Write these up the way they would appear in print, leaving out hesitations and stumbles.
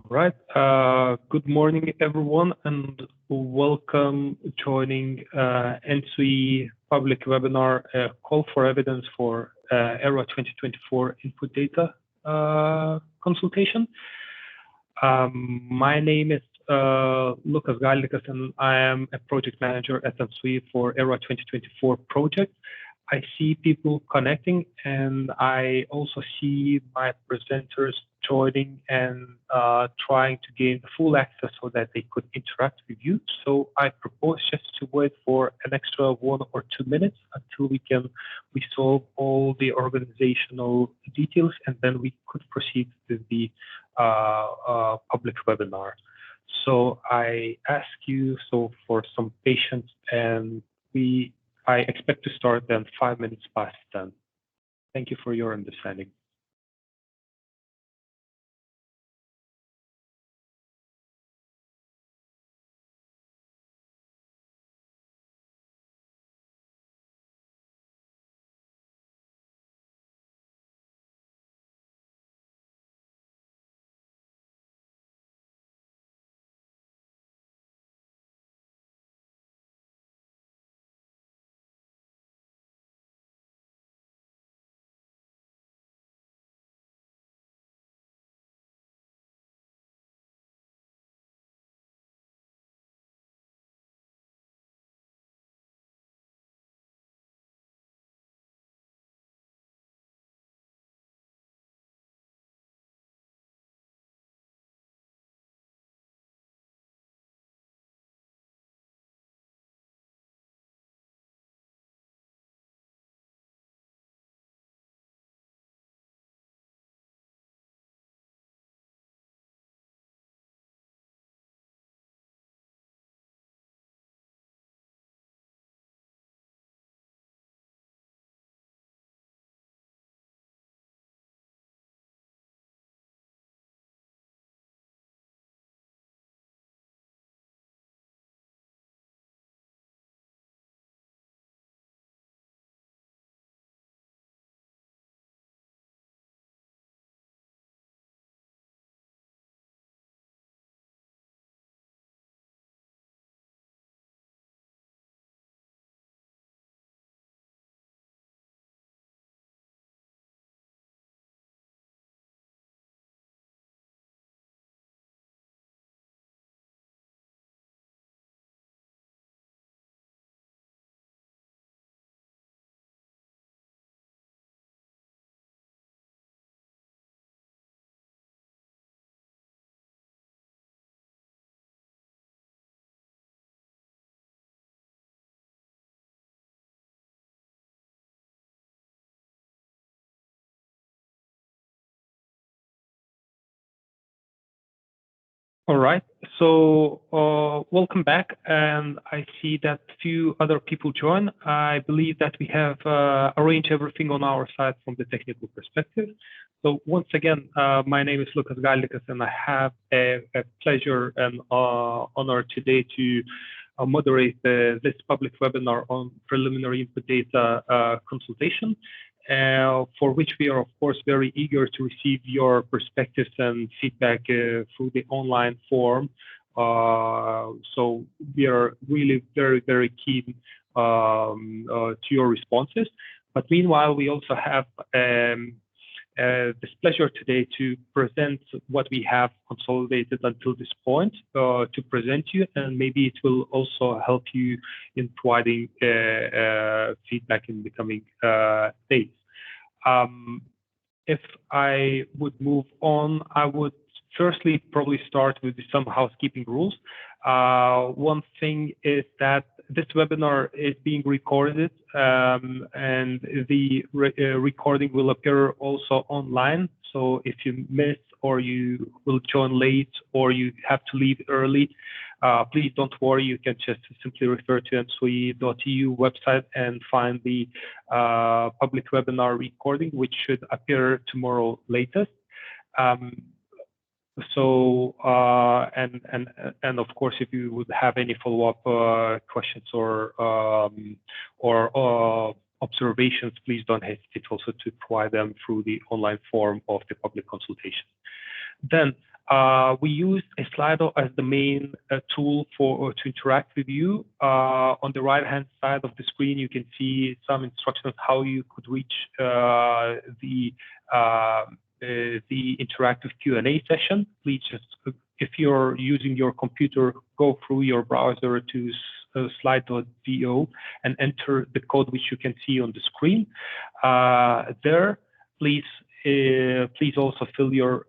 Right. Good morning, everyone, and welcome joining ENTSO-E public webinar call for evidence for ERAA 2024 input data consultation. My name is Lucas Galdikas, and I am a project manager at ENTSO-E for ERAA 2024 project. I see people connecting, and I also see my presenters joining and trying to gain full access so that they could interact with you. So I propose just to wait for an extra 1 or 2 minutes until we resolve all the organizational details, and then we could proceed with the public webinar. So I ask you for some patience, and I expect to start then 5 minutes past 10. Thank you for your understanding. All right, so welcome back, and I see that few other people join. I believe that we have arranged everything on our side from the technical perspective. So once again, my name is Lucas Galdikas, and I have a pleasure and honor today to moderate this public webinar on preliminary input data consultation. For which we are, of course, very eager to receive your perspectives and feedback through the online form. So we are really very, very keen to your responses. But meanwhile, we also have this pleasure today to present what we have consolidated until this point to present you, and maybe it will also help you in providing feedback in the coming days. If I would move on, I would firstly probably start with some housekeeping rules. One thing is that this webinar is being recorded, and the recording will appear also online. So if you miss, or you will join late, or you have to leave early, please don't worry. You can just simply refer to ENTSO-E.eu website and find the public webinar recording, which should appear tomorrow latest. And of course, if you would have any follow-up questions or observations, please don't hesitate also to provide them through the online form of the public consultation. Then We use a Slido as the main tool to interact with you. On the right-hand side of the screen, you can see some instructions how you could reach the interactive Q&A session. Please just, if you're using your computer, go through your browser to slide.vo and enter the code which you can see on the screen. There, please also fill your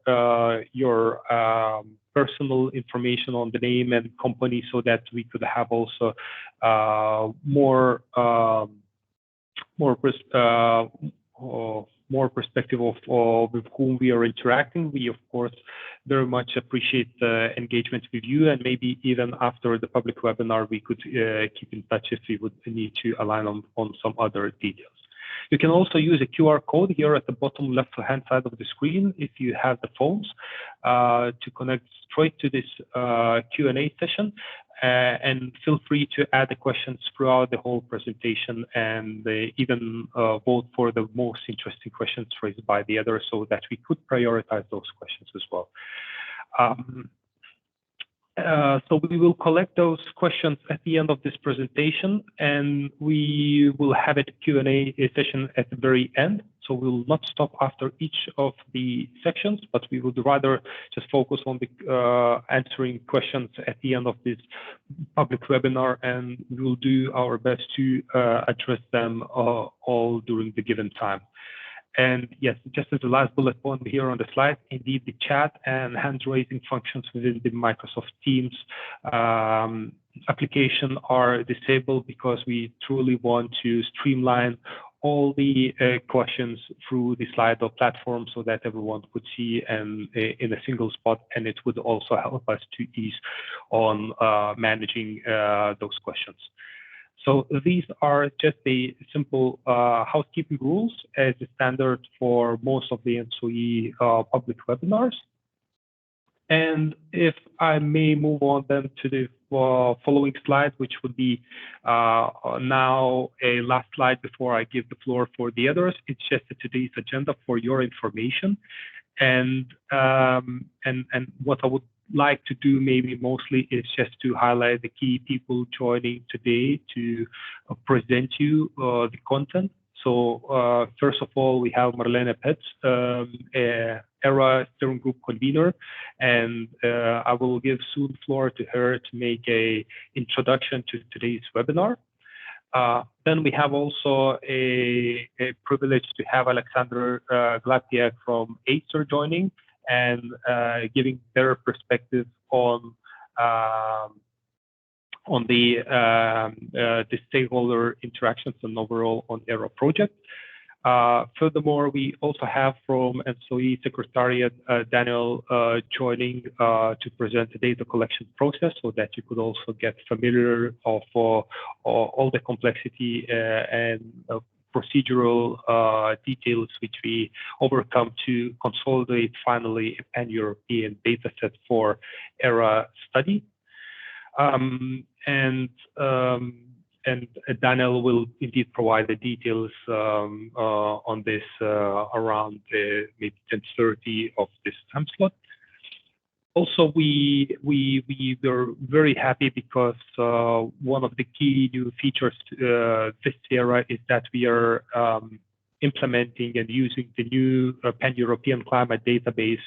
personal information on the name and company so that we could have also more perspective of with whom we are interacting. We, of course, very much appreciate the engagement with you, and maybe even after the public webinar, we could keep in touch if we would need to align on some other details. You can also use a QR code here at the bottom left-hand side of the screen if you have the phones to connect straight to this Q&A session. And feel free to add the questions throughout the whole presentation, and even vote for the most interesting questions raised by the others so that we could prioritize those questions as well. So we will collect those questions at the end of this presentation, and we will have a Q&A session at the very end. So we will not stop after each of the sections, but we would rather just focus on the answering questions at the end of this public webinar, and we will do our best to address them all during the given time. And yes, just as the last bullet point here on the slide, indeed the chat and hand-raising functions within the Microsoft Teams application are disabled because we truly want to streamline all the questions through the Slido platform so that everyone could see and in a single spot, and it would also help us to ease on managing those questions. So these are just the simple housekeeping rules as a standard for most of the ENTSO-E public webinars. And if I may move on then to the following slide, which would be now a last slide before I give the floor for the others. It's just today's agenda for your information. And what I would like to do maybe mostly is just to highlight the key people joining today to present you the content. So first of all, we have Marlene Petz, ERAA Steering Group Convener, and I will give soon the floor to her to make a introduction to today's webinar. Then we have also a privilege to have Alexander Glatiak from Acer joining and giving their perspective on the stakeholder interactions and overall on ERAA project. Furthermore, we also have from ENTSO-E Secretariat Daniel joining to present the data collection process so that you could also get familiar of all the complexity and procedural details which we overcome to consolidate finally a pan-European data set for ERAA study. And Daniel will indeed provide the details on this around maybe 10:30 of this time slot. Also, we were very happy because one of the key new features this ERAA is that we are implementing and using the new pan-European climate database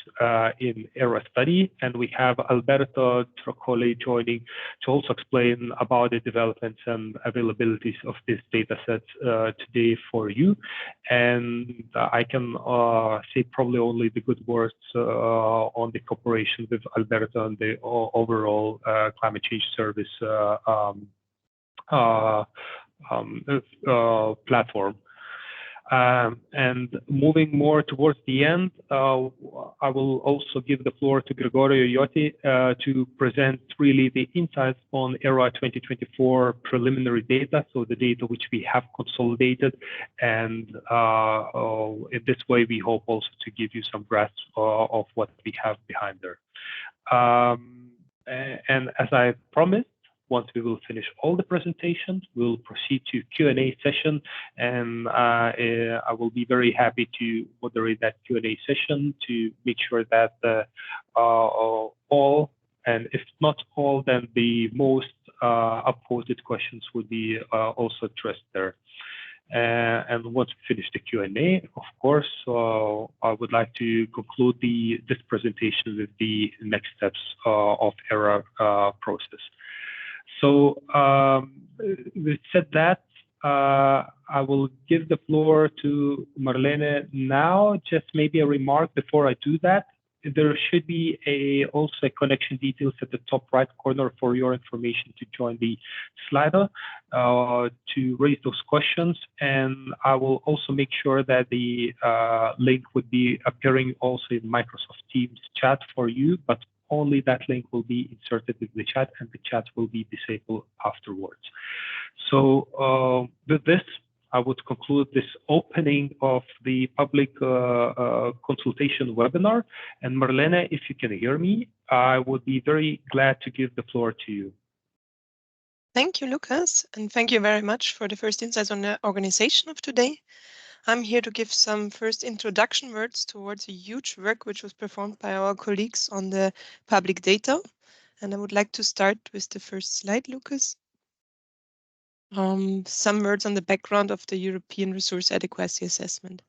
in ERAA study. And we have Alberto Troccoli joining to also explain about the developments and availabilities of this data set today for you. And I can say probably only the good words on the cooperation with Alberto and the overall climate change service platform. And moving more towards the end, I will also give the floor to Gregorio Iotti to present really the insights on ERAA 2024 preliminary data, so the data which we have consolidated. And in this way, we hope also to give you some grasp of what we have behind there. And as I promised, once we will finish all the presentations, we'll proceed to Q&A session, and I will be very happy to moderate that Q&A session to make sure that all, and if not all, then the most upvoted questions would be also addressed there. And once we finish the Q&A, of course, I would like to conclude this presentation with the next steps of ERAA process. So with said that, I will give the floor to Marlene now. Just maybe a remark before I do that. There should be also a connection details at the top right corner for your information to join the Slido to raise those questions. And I will also make sure that the link would be appearing also in Microsoft Teams chat for you, but only that link will be inserted in the chat, and the chat will be disabled afterwards. So with this, I would conclude this opening of the public consultation webinar. And Marlene, if you can hear me, I would be very glad to give the floor to you. Thank you, Lucas, and thank you very much for the first insights on the organization of today. I'm here to give some first introduction words towards a huge work which was performed by our colleagues on the public data. And I would like to start with the first slide, Lucas. Some words on the background of the European Resource Adequacy Assessment.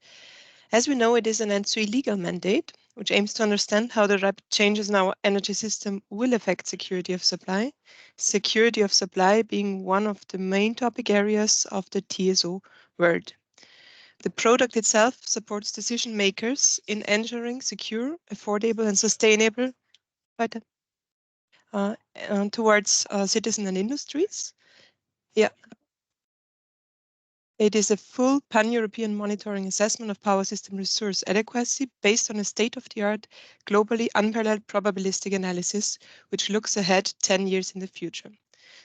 As we know, it is an ENTSO-E legal mandate, which aims to understand how the rapid changes in our energy system will affect security of supply. Security of supply being one of the main topic areas of the TSO world. The product itself supports decision makers in ensuring secure, affordable, and sustainable towards citizens and industries. Yeah. It is a full pan-European monitoring assessment of power system resource adequacy based on a state-of-the-art, globally unparalleled probabilistic analysis, which looks ahead 10 years in the future.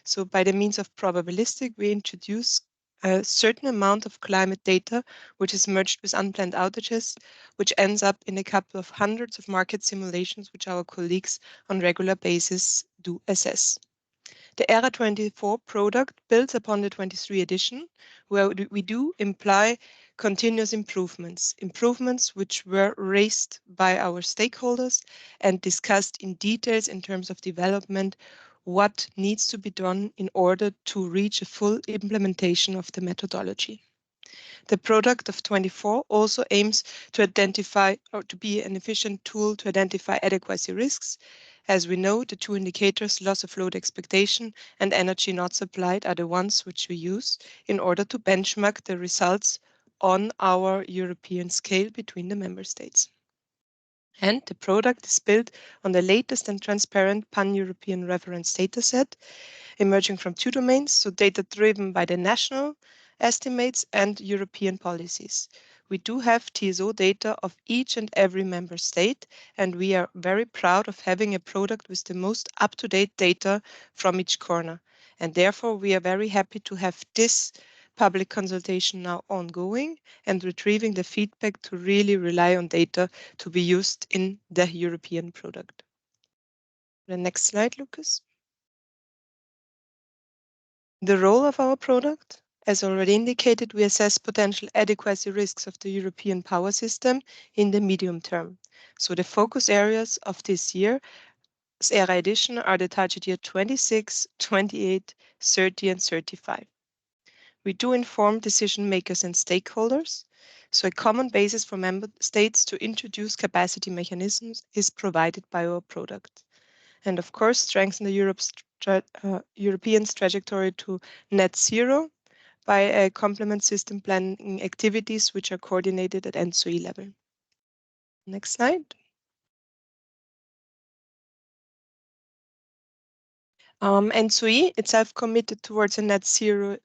So by the means of probabilistic, we introduce a certain amount of climate data, which is merged with unplanned outages, which ends up in a couple of hundreds of market simulations, which our colleagues on regular basis do assess. The ERA 24 product builds upon the 23 edition, where we do imply continuous improvements which were raised by our stakeholders and discussed in details in terms of development, what needs to be done in order to reach a full implementation of the methodology. The product of 24 also aims to identify or to be an efficient tool to identify adequacy risks. As we know, the two indicators, loss of load expectation and energy not supplied, are the ones which we use in order to benchmark the results on our European scale between the member states. And the product is built on the latest and transparent pan-European reference dataset, emerging from two domains, so data driven by the national estimates and European policies. We do have TSO data of each and every member state, and we are very proud of having a product with the most up-to-date data from each corner. And therefore, we are very happy to have this public consultation now ongoing and retrieving the feedback to really rely on data to be used in the European product. The next slide, Lucas. The role of our product, as already indicated, we assess potential adequacy risks of the European power system in the medium term. So the focus areas of this year's ERA edition are the target year 26, 28, 30, and 35. We do inform decision makers and stakeholders. So a common basis for member states to introduce capacity mechanisms is provided by our product. And of course, strengthen the European trajectory to net zero by a complement system planning activities which are coordinated at ENTSO-E level. Next slide. ENTSO-E itself committed towards a net zero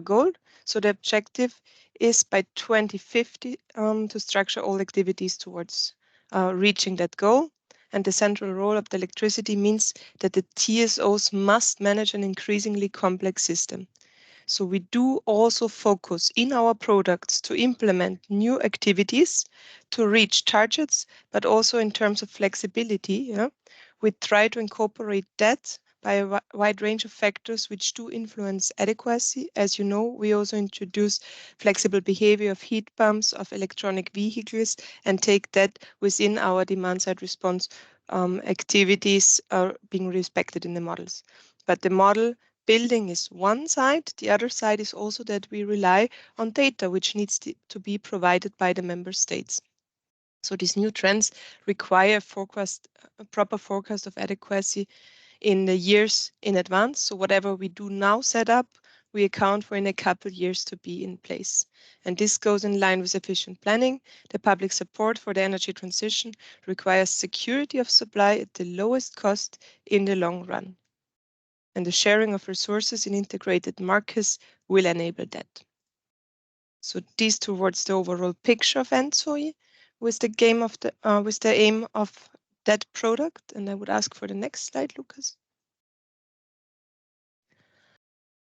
goal. So the objective is by 2050 to structure all activities towards reaching that goal. And the central role of the electricity means that the TSOs must manage an increasingly complex system. So we do also focus in our products to implement new activities to reach targets, but also in terms of flexibility. Yeah? We try to incorporate that by a wide range of factors which do influence adequacy. As you know, we also introduce flexible behavior of heat pumps, of electronic vehicles, and take that within our demand-side response activities are being respected in the models. But the model building is one side. The other side is also that we rely on data which needs to be provided by the member states. So these new trends require a proper forecast of adequacy in the years in advance. So whatever we do now set up, we account for in a couple of years to be in place. And this goes in line with efficient planning. The public support for the energy transition requires security of supply at the lowest cost in the long run. And the sharing of resources in integrated markets will enable that. So this towards the overall picture of ENTSO-E with the aim of that product. And I would ask for the next slide, Lucas.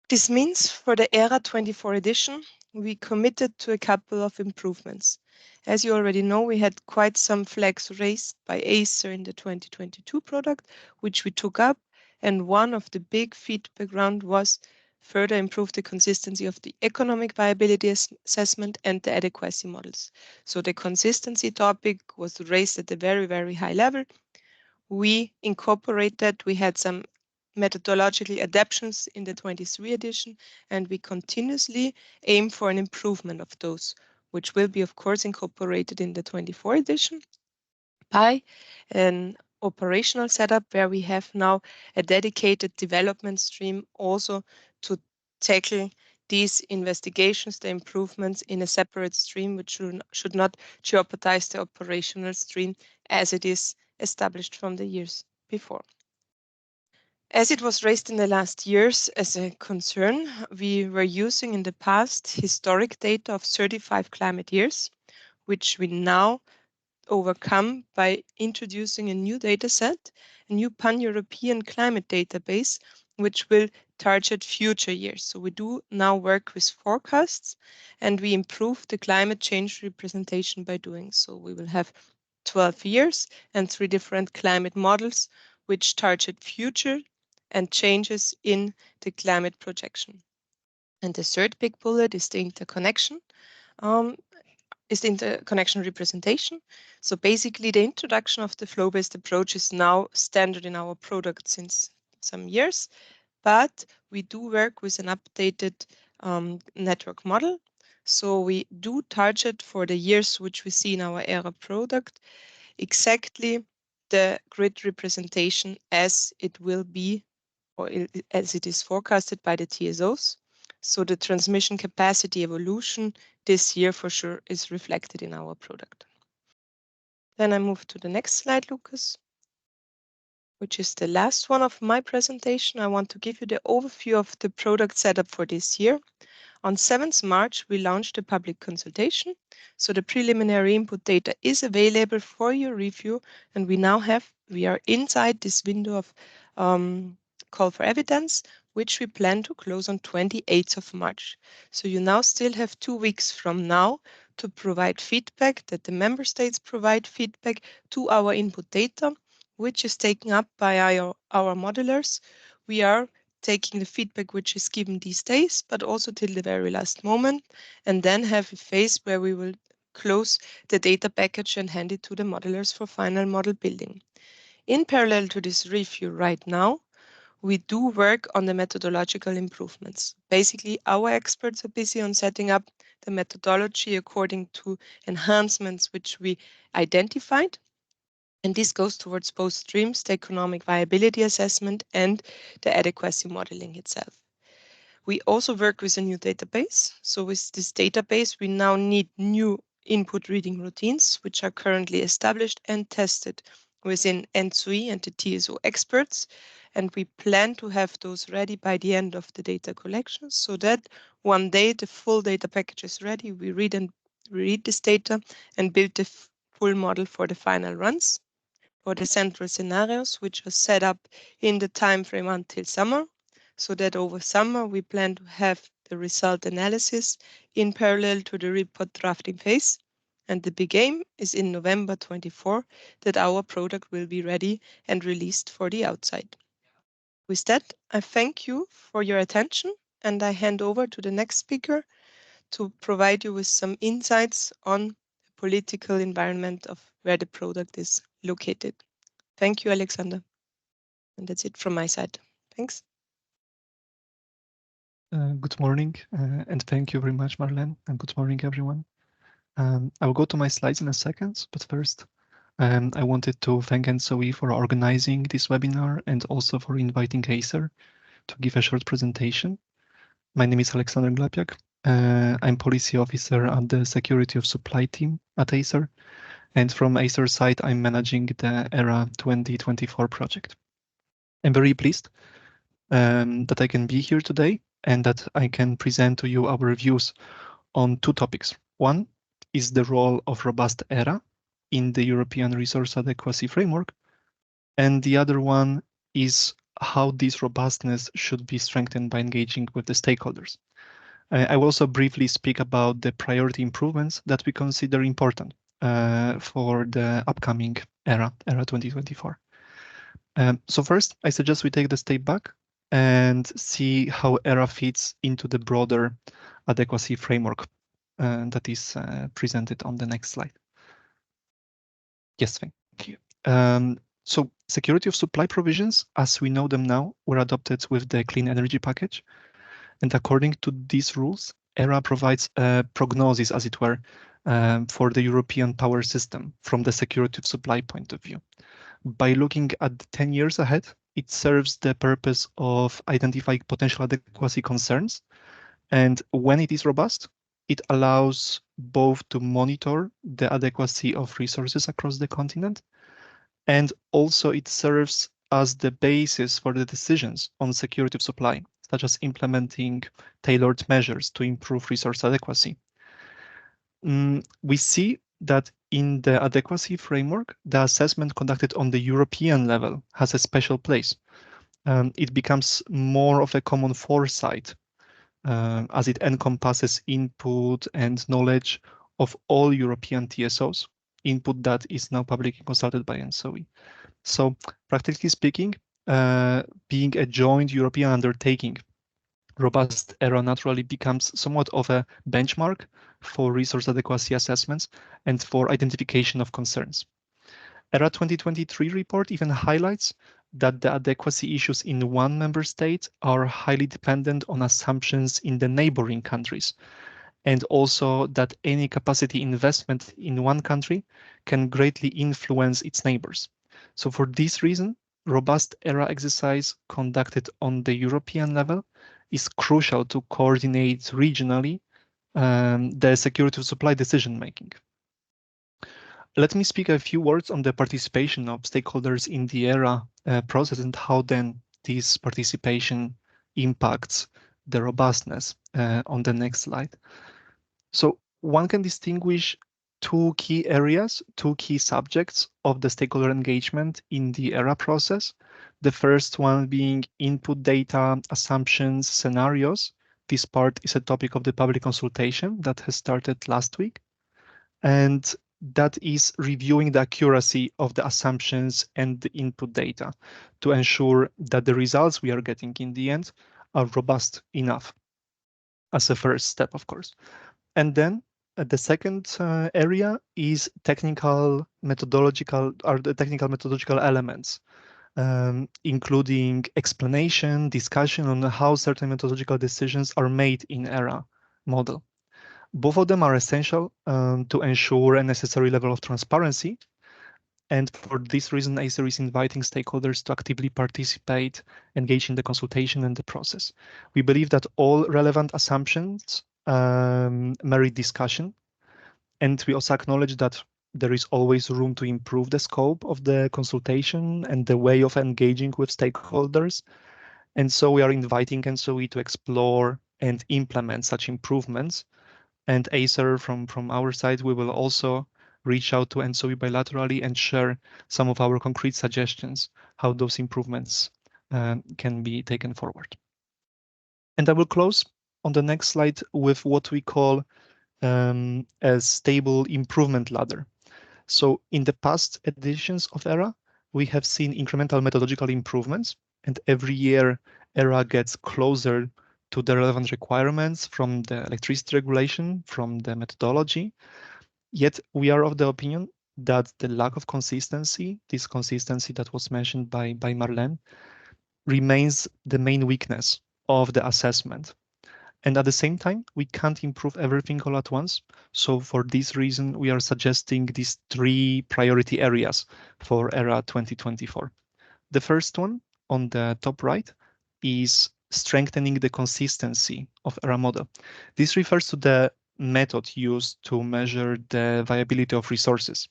This means for the ERA 24 edition, we committed to a couple of improvements. As you already know, we had quite some flags raised by Acer in the 2022 product, which we took up. And one of the big feedback round was further improve the consistency of the economic viability assessment and the adequacy models. So the consistency topic was raised at a very, very high level. We incorporated, we had some methodological adaptations in the 23 edition, and we continuously aim for an improvement of those, which will be, of course, incorporated in the 24 edition by an operational setup where we have now a dedicated development stream also to tackle these investigations, the improvements in a separate stream, which should not jeopardize the operational stream as it is established from the years before. As it was raised in the last years as a concern, we were using in the past historic data of 35 climate years, which we now overcome by introducing a new data set, a new pan-European climate database, which will target future years. So we do now work with forecasts and we improve the climate change representation by doing so. We will have 12 years and 3 different climate models which target future and changes in the climate projection. And the third big bullet is the interconnection. Is the interconnection representation. So basically the introduction of the flow-based approach is now standard in our product since some years, but we do work with an updated network model. So we do target for the years which we see in our ERA product exactly the grid representation as it will be or as it is forecasted by the TSOs. So the transmission capacity evolution this year for sure is reflected in our product. Then I move to the next slide, Lucas, which is the last one of my presentation. I want to give you the overview of the product setup for this year. On 7th March, we launched a public consultation. So the preliminary input data is available for your review. And we are inside this window of call for evidence, which we plan to close on 28th of March. So you now still have 2 weeks from now to provide feedback, that the member states provide feedback to our input data, which is taken up by our modelers. We are taking the feedback which is given these days, but also till the very last moment, and then have a phase where we will close the data package and hand it to the modelers for final model building. In parallel to this review right now, we do work on the methodological improvements. Basically, our experts are busy on setting up the methodology according to enhancements which we identified. And this goes towards both streams, the economic viability assessment and the adequacy modeling itself. We also work with a new database. So with this database, we now need new input reading routines, which are currently established and tested within ENTSO-E and the TSO experts. And we plan to have those ready by the end of the data collection so that one day the full data package is ready. We read this data and build the full model for the final runs for the central scenarios, which are set up in the time frame until summer, so that over summer we plan to have the result analysis in parallel to the report drafting phase. And the big aim is in November 24 that our product will be ready and released for the outside. With that, I thank you for your attention and I hand over to the next speaker to provide you with some insights on the political environment of where the product is located. Thank you, Alexander. And that's it from my side. Thanks. Good morning, and thank you very much, Marlene, and good morning, everyone. I will go to my slides in a second, but first, I wanted to thank ENTSO-E for organizing this webinar and also for inviting Acer to give a short presentation. My name is Alexander Glapiak. I'm policy officer at the Security of Supply team at Acer, and from Acer's side, I'm managing the ERAA 2024 project. I'm very pleased that I can be here today and that I can present to you our views on two topics. One is the role of robust ERA in the European Resource Adequacy Framework, and the other one is how this robustness should be strengthened by engaging with the stakeholders. I will also briefly speak about the priority improvements that we consider important for the upcoming ERA 2024. So first, I suggest we take the step back and see how ERA fits into the broader adequacy framework that is presented on the next slide. Yes, thank you. So security of supply provisions, as we know them now, were adopted with the Clean Energy Package. And according to these rules, ERA provides a prognosis, as it were, for the European power system from the security of supply point of view. By looking at 10 years ahead, it serves the purpose of identifying potential adequacy concerns. And when it is robust, it allows both to monitor the adequacy of resources across the continent, and also it serves as the basis for the decisions on security of supply, such as implementing tailored measures to improve resource adequacy. We see that in the adequacy framework, the assessment conducted on the European level has a special place. It becomes more of a common foresight as it encompasses input and knowledge of all European TSOs, input that is now publicly consulted by ENTSO-E. So practically speaking, being a joint European undertaking, robust ERA naturally becomes somewhat of a benchmark for resource adequacy assessments and for identification of concerns. ERA 2023 report even highlights that the adequacy issues in one member state are highly dependent on assumptions in the neighboring countries, and also that any capacity investment in one country can greatly influence its neighbors. So for this reason, robust ERA exercise conducted on the European level is crucial to coordinate regionally the security of supply decision-making. Let me speak a few words on the participation of stakeholders in the ERA process and how then this participation impacts the robustness on the next slide. So one can distinguish two key areas, two key subjects of the stakeholder engagement in the ERA process. The first one being input data, assumptions, scenarios. This part is a topic of the public consultation that has started last week. And that is reviewing the accuracy of the assumptions and the input data to ensure that the results we are getting in the end are robust enough as a first step, of course. And then the second area is the technical methodological elements, including explanation, discussion on how certain methodological decisions are made in ERA model. Both of them are essential to ensure a necessary level of transparency. And for this reason, Acer is inviting stakeholders to actively participate, engage in the consultation and the process. We believe that all relevant assumptions merit discussion. And we also acknowledge that there is always room to improve the scope of the consultation and the way of engaging with stakeholders. And so we are inviting ENTSO-E to explore and implement such improvements. And Acer, from our side, we will also reach out to ENTSO-E bilaterally and share some of our concrete suggestions, how those improvements can be taken forward. And I will close on the next slide with what we call a stable improvement ladder. So in the past editions of ERA, we have seen incremental methodological improvements and every year ERAA gets closer to the relevant requirements from the electricity regulation, from the methodology. Yet we are of the opinion that the lack of consistency, this consistency that was mentioned by Marlene, remains the main weakness of the assessment. And at the same time, we can't improve everything all at once. So for this reason, we are suggesting these 3 priority areas for ERA 2024. The first one on the top right is strengthening the consistency of ERA model. This refers to the method used to measure the viability of resources.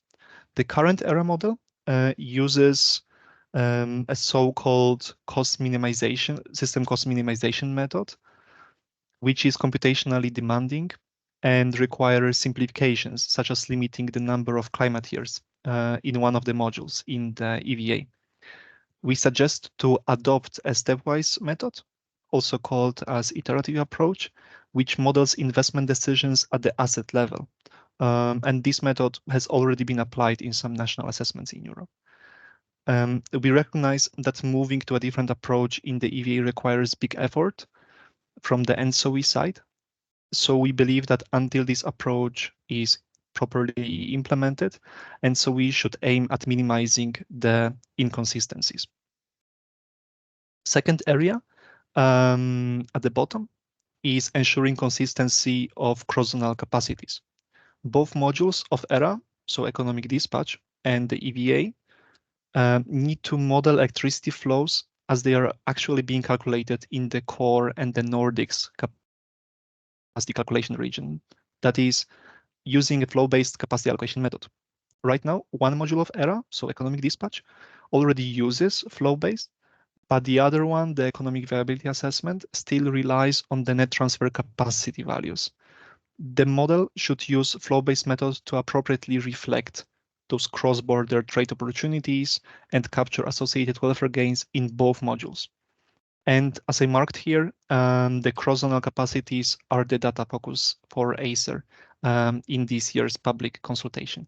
The current ERA model uses a so-called system cost minimization method, which is computationally demanding and requires simplifications, such as limiting the number of climate years in one of the modules in the EVA. We suggest to adopt a stepwise method, also called as iterative approach, which models investment decisions at the asset level. And this method has already been applied in some national assessments in Europe. We recognize that moving to a different approach in the EVA requires big effort from the ENTSO-E side. So we believe that until this approach is properly implemented, and so we should aim at minimizing the inconsistencies. Second area at the bottom is ensuring consistency of cross-zonal capacities. Both modules of ERA, so economic dispatch and the EVA, need to model electricity flows as they are actually being calculated in the core and the Nordics capacity calculation region, that is, using a flow-based capacity allocation method. Right now, one module of ERA, so economic dispatch, already uses flow-based, but the other one, the economic viability assessment, still relies on the net transfer capacity values. The model should use flow-based methods to appropriately reflect those cross-border trade opportunities and capture associated welfare gains in both modules. And as I marked here, the cross-zonal capacities are the data focus for Acer in this year's public consultation.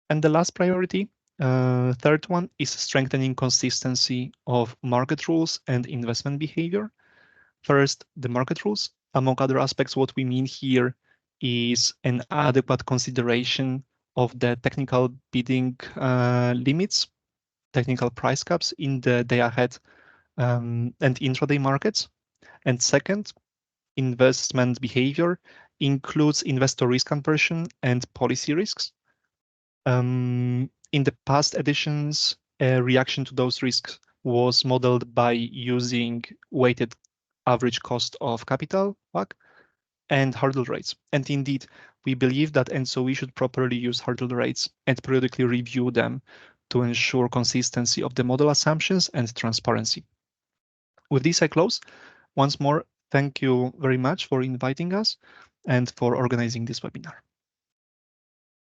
And the last priority, third one, is strengthening consistency of market rules and investment behavior. First, the market rules. Among other aspects, what we mean here is an adequate consideration of the technical bidding limits, technical price caps in the day-ahead and intraday markets. And second, investment behavior includes investor risk aversion and policy risks. In the past editions, a reaction to those risks was modeled by using weighted average cost of capital, WACC, and hurdle rates. And indeed, we believe that ENTSO-E should properly use hurdle rates and periodically review them to ensure consistency of the model assumptions and transparency. With this, I close. Once more, thank you very much for inviting us and for organizing this webinar.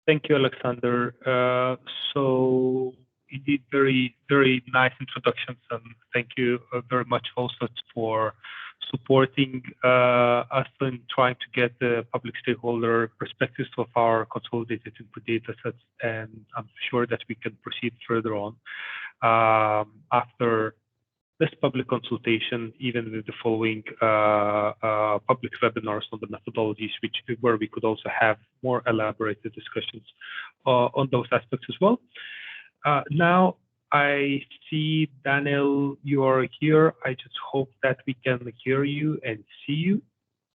Thank you, Alexander. So indeed, very, very nice introductions, and thank you very much also for supporting us in trying to get the public stakeholder perspectives of our consolidated input data sets, and I'm sure that we can proceed further on after this public consultation, even with the following public webinars on the methodologies, where we could also have more elaborated discussions on those aspects as well. Now I see, Daniel, you are here. I just hope that we can hear you and see you.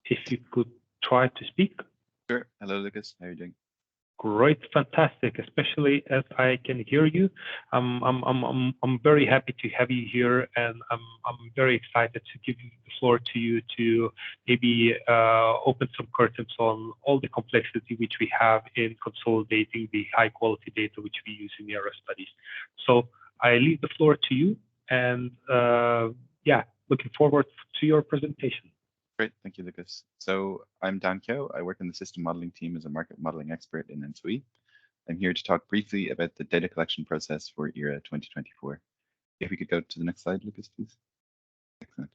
If you could try to speak. Sure. Hello, Lucas. How are you doing? Great, fantastic. Especially as I can hear you, I'm very happy to have you here, and I'm very excited to give the floor to you to maybe open some curtains on all the complexity which we have in consolidating the high quality data which we use in ERA studies. So I leave the floor to you, and yeah, looking forward to your presentation. Great, thank you, Lucas. So I'm Dan Kyo. I work in the system modeling team as a market modeling expert in ENTSO-E. I'm here to talk briefly about the data collection process for ERA 2024. If we could go to the next slide, Lucas, please. Excellent.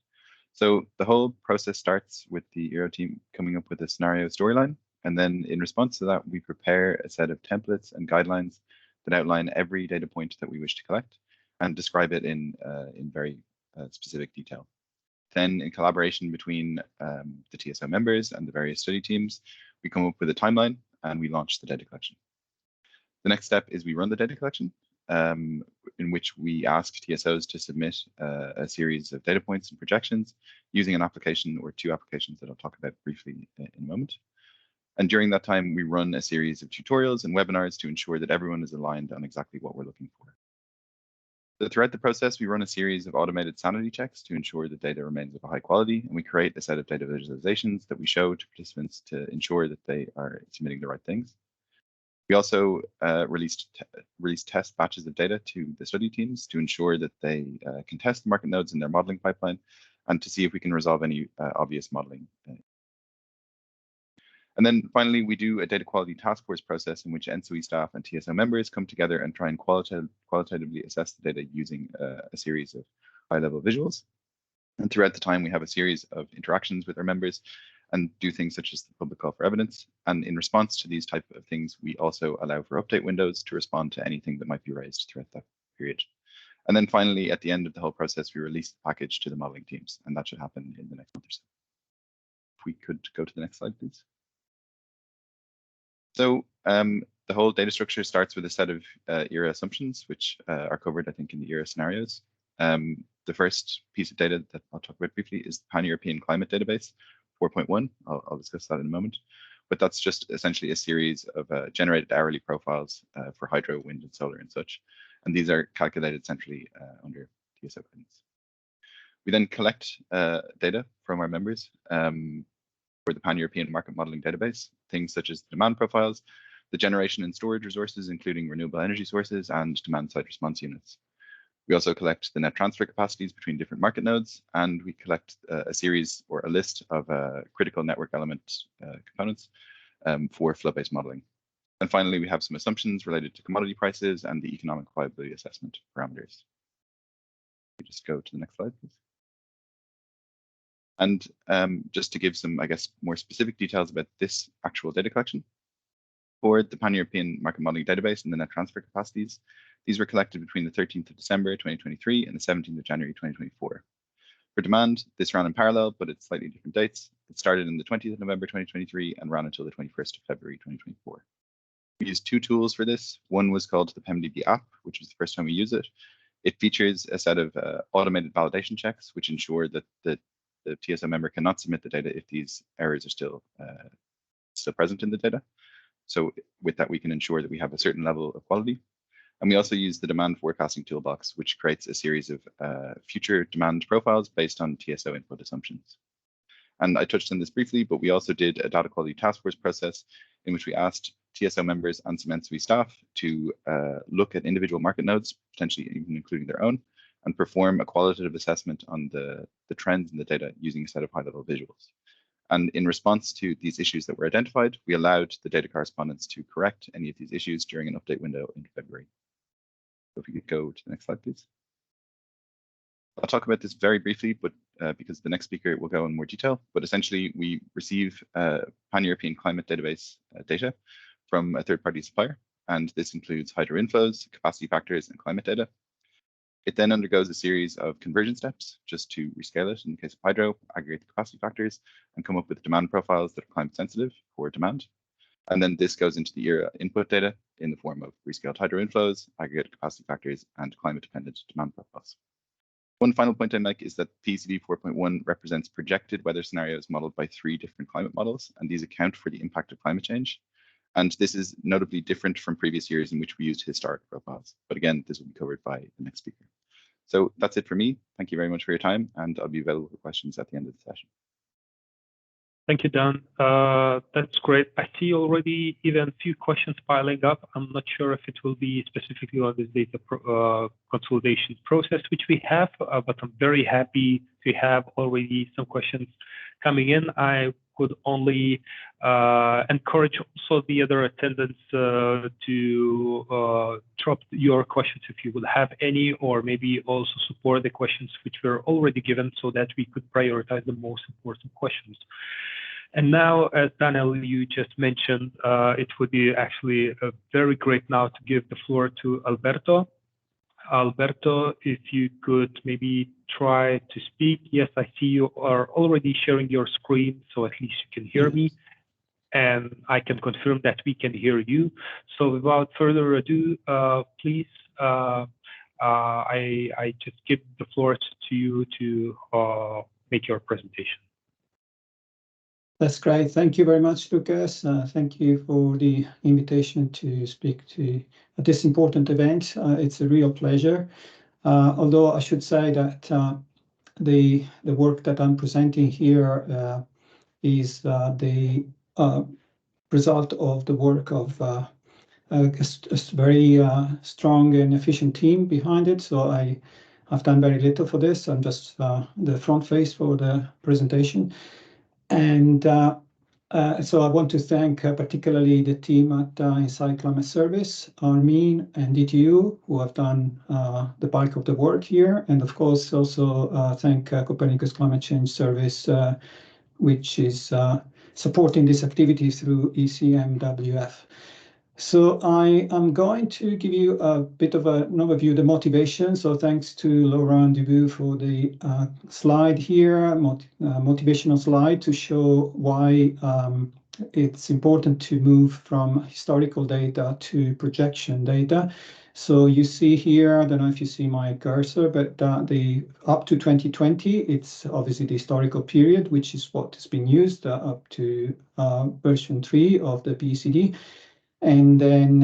So the whole process starts with the ERA team coming up with a scenario storyline, and then in response to that, we prepare a set of templates and guidelines that outline every data point that we wish to collect and describe it in very specific detail. Then, in collaboration between the TSO members and the various study teams, we come up with a timeline and we launch the data collection. The next step is we run the data collection, in which we ask TSOs to submit a series of data points and projections using an application or two applications that I'll talk about briefly in a moment. And during that time, we run a series of tutorials and webinars to ensure that everyone is aligned on exactly what we're looking for. So throughout the process, we run a series of automated sanity checks to ensure the data remains of a high quality, and we create a set of data visualizations that we show to participants to ensure that they are submitting the right things. We also released test batches of data to the study teams to ensure that they can test the market nodes in their modeling pipeline and to see if we can resolve any obvious modeling. And then finally, we do a data quality task force process in which ENTSO-E staff and TSO members come together and try and qualitatively assess the data using a series of high-level visuals. And throughout the time, we have a series of interactions with our members and do things such as the public call for evidence. And in response to these type of things, we also allow for update windows to respond to anything that might be raised throughout that period. And then finally, at the end of the whole process, we release the package to the modeling teams, and that should happen in the next month or so. If we could go to the next slide, please. So the whole data structure starts with a set of ERAA assumptions, which are covered, I think, in the ERAA scenarios. The first piece of data that I'll talk about briefly is the Pan-European Climate Database 4.1. I'll discuss that in a moment. But that's just essentially a series of generated hourly profiles for hydro, wind, and solar and such. And these are calculated centrally under TSO guidance. We then collect data from our members for the Pan-European Market Modeling Database, things such as the demand profiles, the generation and storage resources, including renewable energy sources and demand-side response units. We also collect the net transfer capacities between different market nodes, and we collect a series or a list of critical network element components for flow-based modeling. And finally, we have some assumptions related to commodity prices and the economic viability assessment parameters. We just go to the next slide, please. And just to give some, I guess, more specific details about this actual data collection, for the Pan-European Market Modeling Database and the net transfer capacities, these were collected between the 13th of December 2023 and the 17th of January 2024. For demand, this ran in parallel, but at slightly different dates. It started in the 20th of November 2023 and ran until the 21st of February 2024. We used two tools for this. One was called the PEMDB app, which was the first time we used it. It features a set of automated validation checks, which ensure that the TSO member cannot submit the data if these errors are still present in the data. So with that, we can ensure that we have a certain level of quality. And we also use the demand forecasting toolbox, which creates a series of future demand profiles based on TSO input assumptions. And I touched on this briefly, but we also did a data quality task force process in which we asked TSO members and some ENTSO-E staff to look at individual market nodes, potentially even including their own, and perform a qualitative assessment on the trends in the data using a set of high-level visuals. And in response to these issues that were identified, we allowed the data correspondents to correct any of these issues during an update window in February. So if we could go to the next slide, please. I'll talk about this very briefly, but because the next speaker will go in more detail. But essentially, we receive Pan-European Climate Database data from a third-party supplier, and this includes hydro inflows, capacity factors, and climate data. It then undergoes a series of conversion steps just to rescale it in the case of hydro, aggregate the capacity factors, and come up with demand profiles that are climate sensitive for demand. And then this goes into the ERAA input data in the form of rescaled hydro inflows, aggregate capacity factors, and climate-dependent demand profiles. One final point I make is that PCD 4.1 represents projected weather scenarios modeled by 3 different climate models, and these account for the impact of climate change. And this is notably different from previous years in which we used historic profiles. But again, this will be covered by the next speaker. So that's it for me. Thank you very much for your time, and I'll be available for questions at the end of the session. Thank you, Dan. That's great. I see already even a few questions piling up. I'm not sure if it will be specifically on this data consolidation process, which we have, but I'm very happy to have already some questions coming in. I would only encourage also the other attendants to drop your questions if you will have any, or maybe also support the questions which were already given so that we could prioritize the most important questions. And now, as Daniel, you just mentioned, it would be actually very great now to give the floor to Alberto. Alberto, if you could maybe try to speak. Yes, I see you are already sharing your screen, so at least you can hear me, and I can confirm that we can hear you. So without further ado, please, I just give the floor to you to make your presentation. That's great. Thank you very much, Lucas. Thank you for the invitation to speak at this important event. It's a real pleasure. Although I should say that the work that I'm presenting here is the result of the work of a very strong and efficient team behind it. So I've done very little for this. I'm just the front face for the presentation. And so I want to thank particularly the team at Inside Climate Service, Armin and DTU, who have done the bulk of the work here. And of course, also thank Copernicus Climate Change Service, which is supporting this activity through ECMWF. So I am going to give you a bit of an overview of the motivation. So thanks to Laurent Dubout for the slide here, motivational slide to show why it's important to move from historical data to projection data. So you see here, I don't know if you see my cursor, but the up to 2020, it's obviously the historical period, which is what has been used up to version 3 of the PECD. And then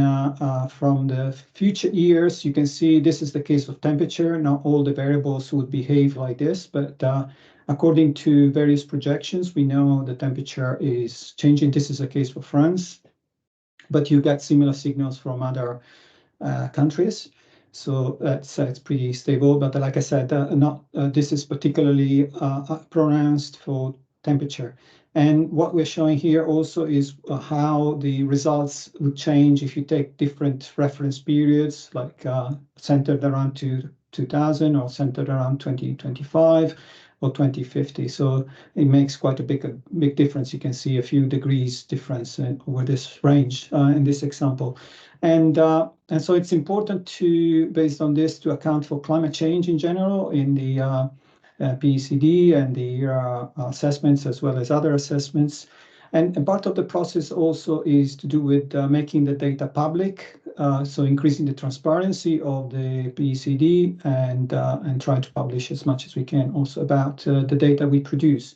from the future years, you can see this is the case of temperature. Not all the variables would behave like this, but according to various projections, we know the temperature is changing. This is a case for France, but you get similar signals from other countries. So that's it's pretty stable. But like I said, this is particularly pronounced for temperature. And what we're showing here also is how the results would change if you take different reference periods, like centered around 2000 or centered around 2025 or 2050. So it makes quite a big difference. You can see a few degrees difference over this range in this example. And so it's important to, based on this, to account for climate change in general in the PECD and the assessments as well as other assessments. And part of the process also is to do with making the data public, so increasing the transparency of the PECD and trying to publish as much as we can also about the data we produce.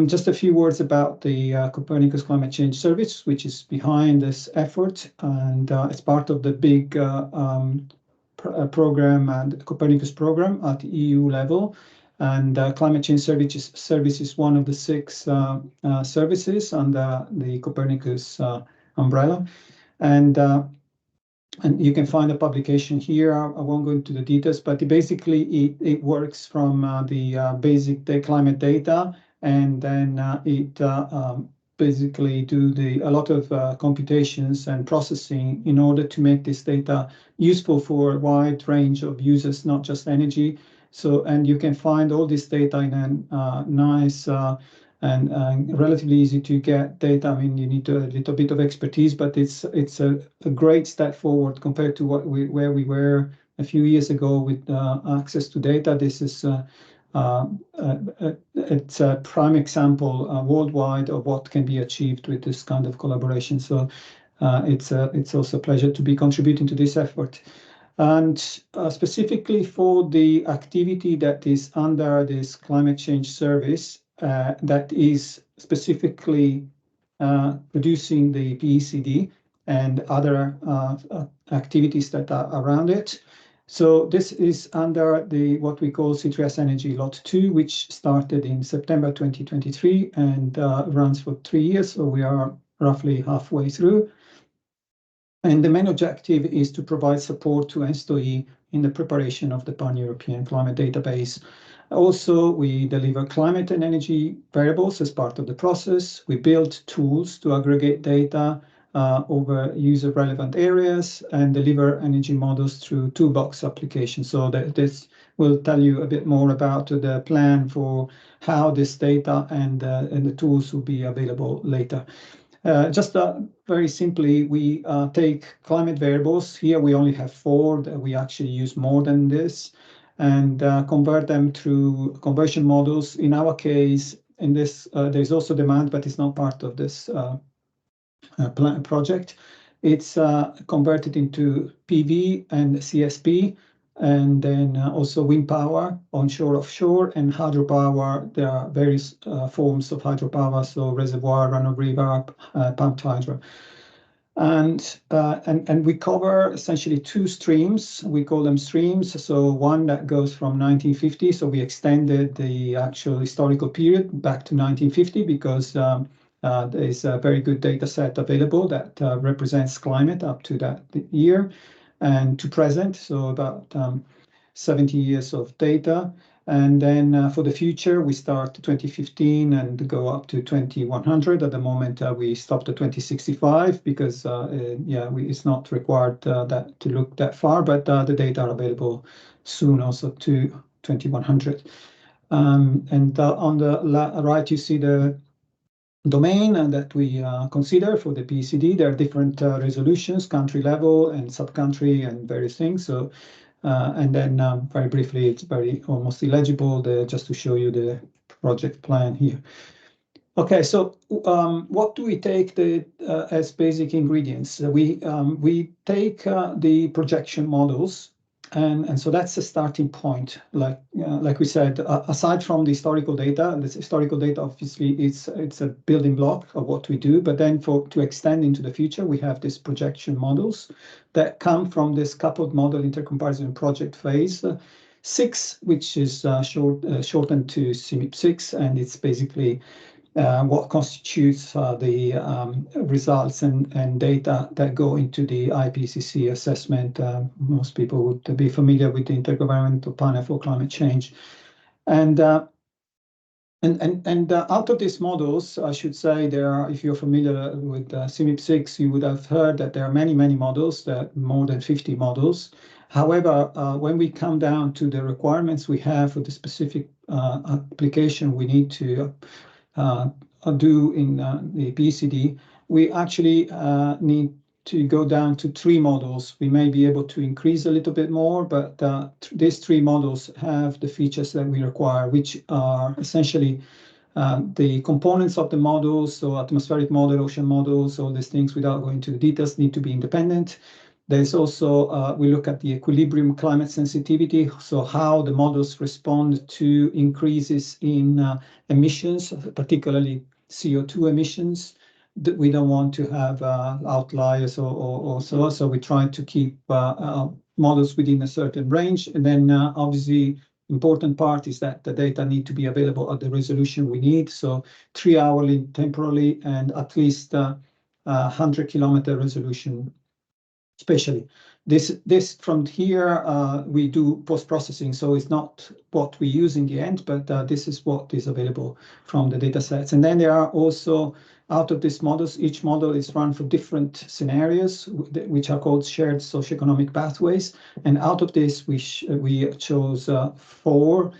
Just a few words about the Copernicus Climate Change Service, which is behind this effort, and it's part of the big program and Copernicus program at the EU level. And Climate Change Service is one of the 6 services under the Copernicus umbrella. And you can find a publication here. I won't go into the details, but basically it works from the basic climate data, and then it basically do a lot of computations and processing in order to make this data useful for a wide range of users, not just energy. So, and you can find all this data in a nice and relatively easy to get data. I mean, you need a little bit of expertise, but it's a great step forward compared to where we were a few years ago with access to data. This is it's a prime example worldwide of what can be achieved with this kind of collaboration. So it's also a pleasure to be contributing to this effort. And specifically for the activity that is under this climate change service, that is specifically producing the PECD and other activities that are around it. So this is under what we call C3S Energy Lot 2, which started in September 2023 and runs for 3 years. So we are roughly halfway through. And the main objective is to provide support to ENTSO-E in the preparation of the Pan-European Climate Database. Also, we deliver climate and energy variables as part of the process. We build tools to aggregate data over user-relevant areas and deliver energy models through toolbox applications. So this will tell you a bit more about the plan for how this data and the tools will be available later. Just very simply, we take climate variables. Here we only have 4. We actually use more than this, and convert them through conversion models. In our case, in this, there's also demand, but it's not part of this project. It's converted into PV and CSP, and then also wind power, onshore, offshore, and hydropower. There are various forms of hydropower, so reservoir, run-of-river, pumped hydro. And we cover essentially 2 streams. We call them streams. So one that goes from 1950. So we extended the actual historical period back to 1950 because there is a very good data set available that represents climate up to that year and to present. So about 70 years of data. And then for the future, we start 2015 and go up to 2100. At the moment, we stopped at 2065 because, it's not required that to look that far, but the data are available soon also to 2100. And on the right, you see the domain that we consider for the PCD. There are different resolutions, country level and sub-country and various things. So. And then very briefly, it's very almost illegible just to show you the project plan here. Okay, so what do we take as basic ingredients? We take the projection models, and so that's the starting point. Like we said, aside from the historical data, this historical data obviously it's a building block of what we do. But then to extend into the future, we have these projection models that come from this coupled model intercomparison project phase 6, which is shortened to CMIP6, and it's basically what constitutes the results and data that go into the IPCC assessment. Most people would be familiar with the Intergovernmental Panel for Climate Change. And out of these models, I should say there are, if you're familiar with CMIP6, you would have heard that there are many, many models, more than 50 models. However, when we come down to the requirements we have for the specific application we need to do in the PCD, we actually need to go down to 3 models. We may be able to increase a little bit more, but these 3 models have the features that we require, which are essentially the components of the models, so atmospheric model, ocean models, all these things, without going into the details, need to be independent. There's also, we look at the equilibrium climate sensitivity, so how the models respond to increases in emissions, particularly CO2 emissions. We don't want to have outliers or so we try to keep models within a certain range. And then obviously, important part is that the data need to be available at the resolution we need, so 3-hourly temporally and at least 100-kilometer resolution. Especially this from here, we do post-processing, so it's not what we use in the end, but this is what is available from the data sets. And then there are also, out of these models, each model is run for different scenarios, which are called shared socioeconomic pathways. And out of this, we chose 4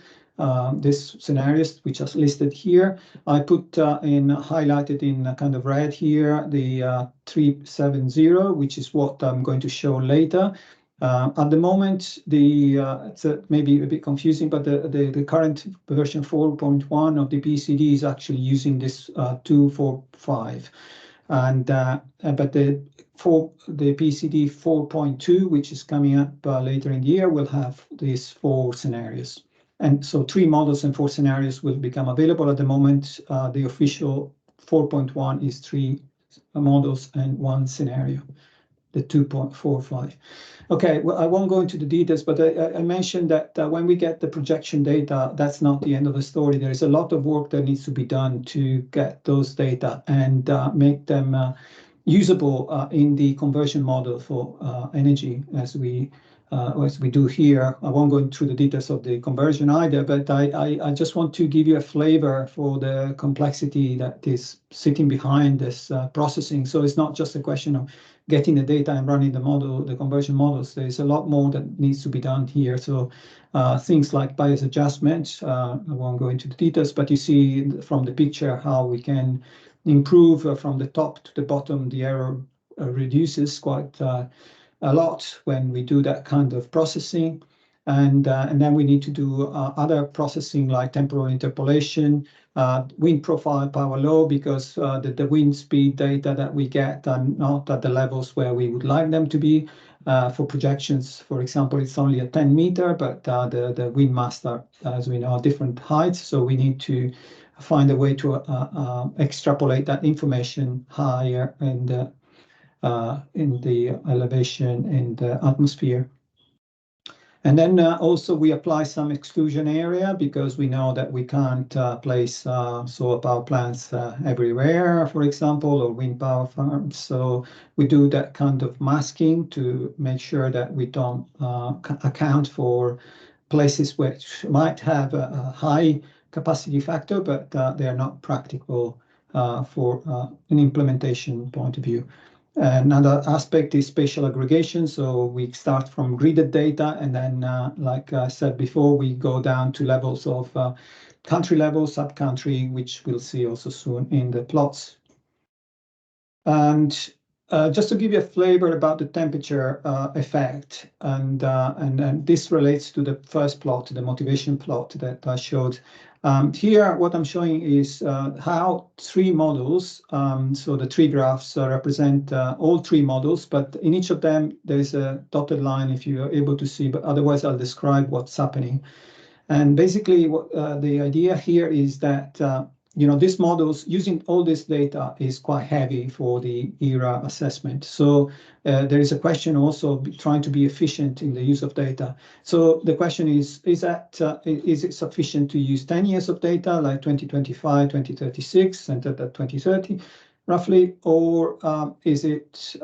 these scenarios, which are listed here. I put highlighted in kind of red here the 370, which is what I'm going to show later. At the moment, it's maybe a bit confusing, but the current version 4.1 of the PCD is actually using this 245, and but the PCD 4.2, which is coming up later in the year, will have these 4 scenarios. And so 3 models and 4 scenarios will become available. At the moment, the official 4.1 is 3 models and 1 scenario, the 2.45. Okay, well, I won't go into the details, but I mentioned that when we get the projection data, that's not the end of the story. There is a lot of work that needs to be done to get those data and make them usable in the conversion model for energy as we do here. I won't go through the details of the conversion either, but I just want to give you a flavor for the complexity that is sitting behind this processing. So it's not just a question of getting the data and running the model, the conversion models. There's a lot more that needs to be done here. So things like bias adjustment, I won't go into the details, but you see from the picture how we can improve from the top to the bottom. The error reduces quite a lot when we do that kind of processing. And then we need to do other processing like temporal interpolation, wind profile, power law, because the wind speed data that we get are not at the levels where we would like them to be. For projections, for example, it's only a 10 meter, but the wind masts are, as we know, different heights. So we need to find a way to extrapolate that information higher in the elevation in the atmosphere. And then also we apply some exclusion area because we know that we can't place solar power plants everywhere, for example, or wind power farms. So we do that kind of masking to make sure that we don't account for places which might have a high capacity factor, but they are not practical for an implementation point of view. Another aspect is spatial aggregation. So we start from gridded data, and then, like I said before, we go down to levels of country level, sub-country, which we'll see also soon in the plots. And just to give you a flavor about the temperature effect, and this relates to the first plot, the motivation plot that I showed. Here, what I'm showing is how three models, so the three graphs represent all three models, but in each of them, there's a dotted line if you are able to see, but otherwise I'll describe what's happening. And basically, what the idea here is that these models, using all this data, is quite heavy for the ERA assessment. So there is a question also trying to be efficient in the use of data. So the question is it sufficient to use 10 years of data, like 2025, 2036, centered at 2030, roughly, or is it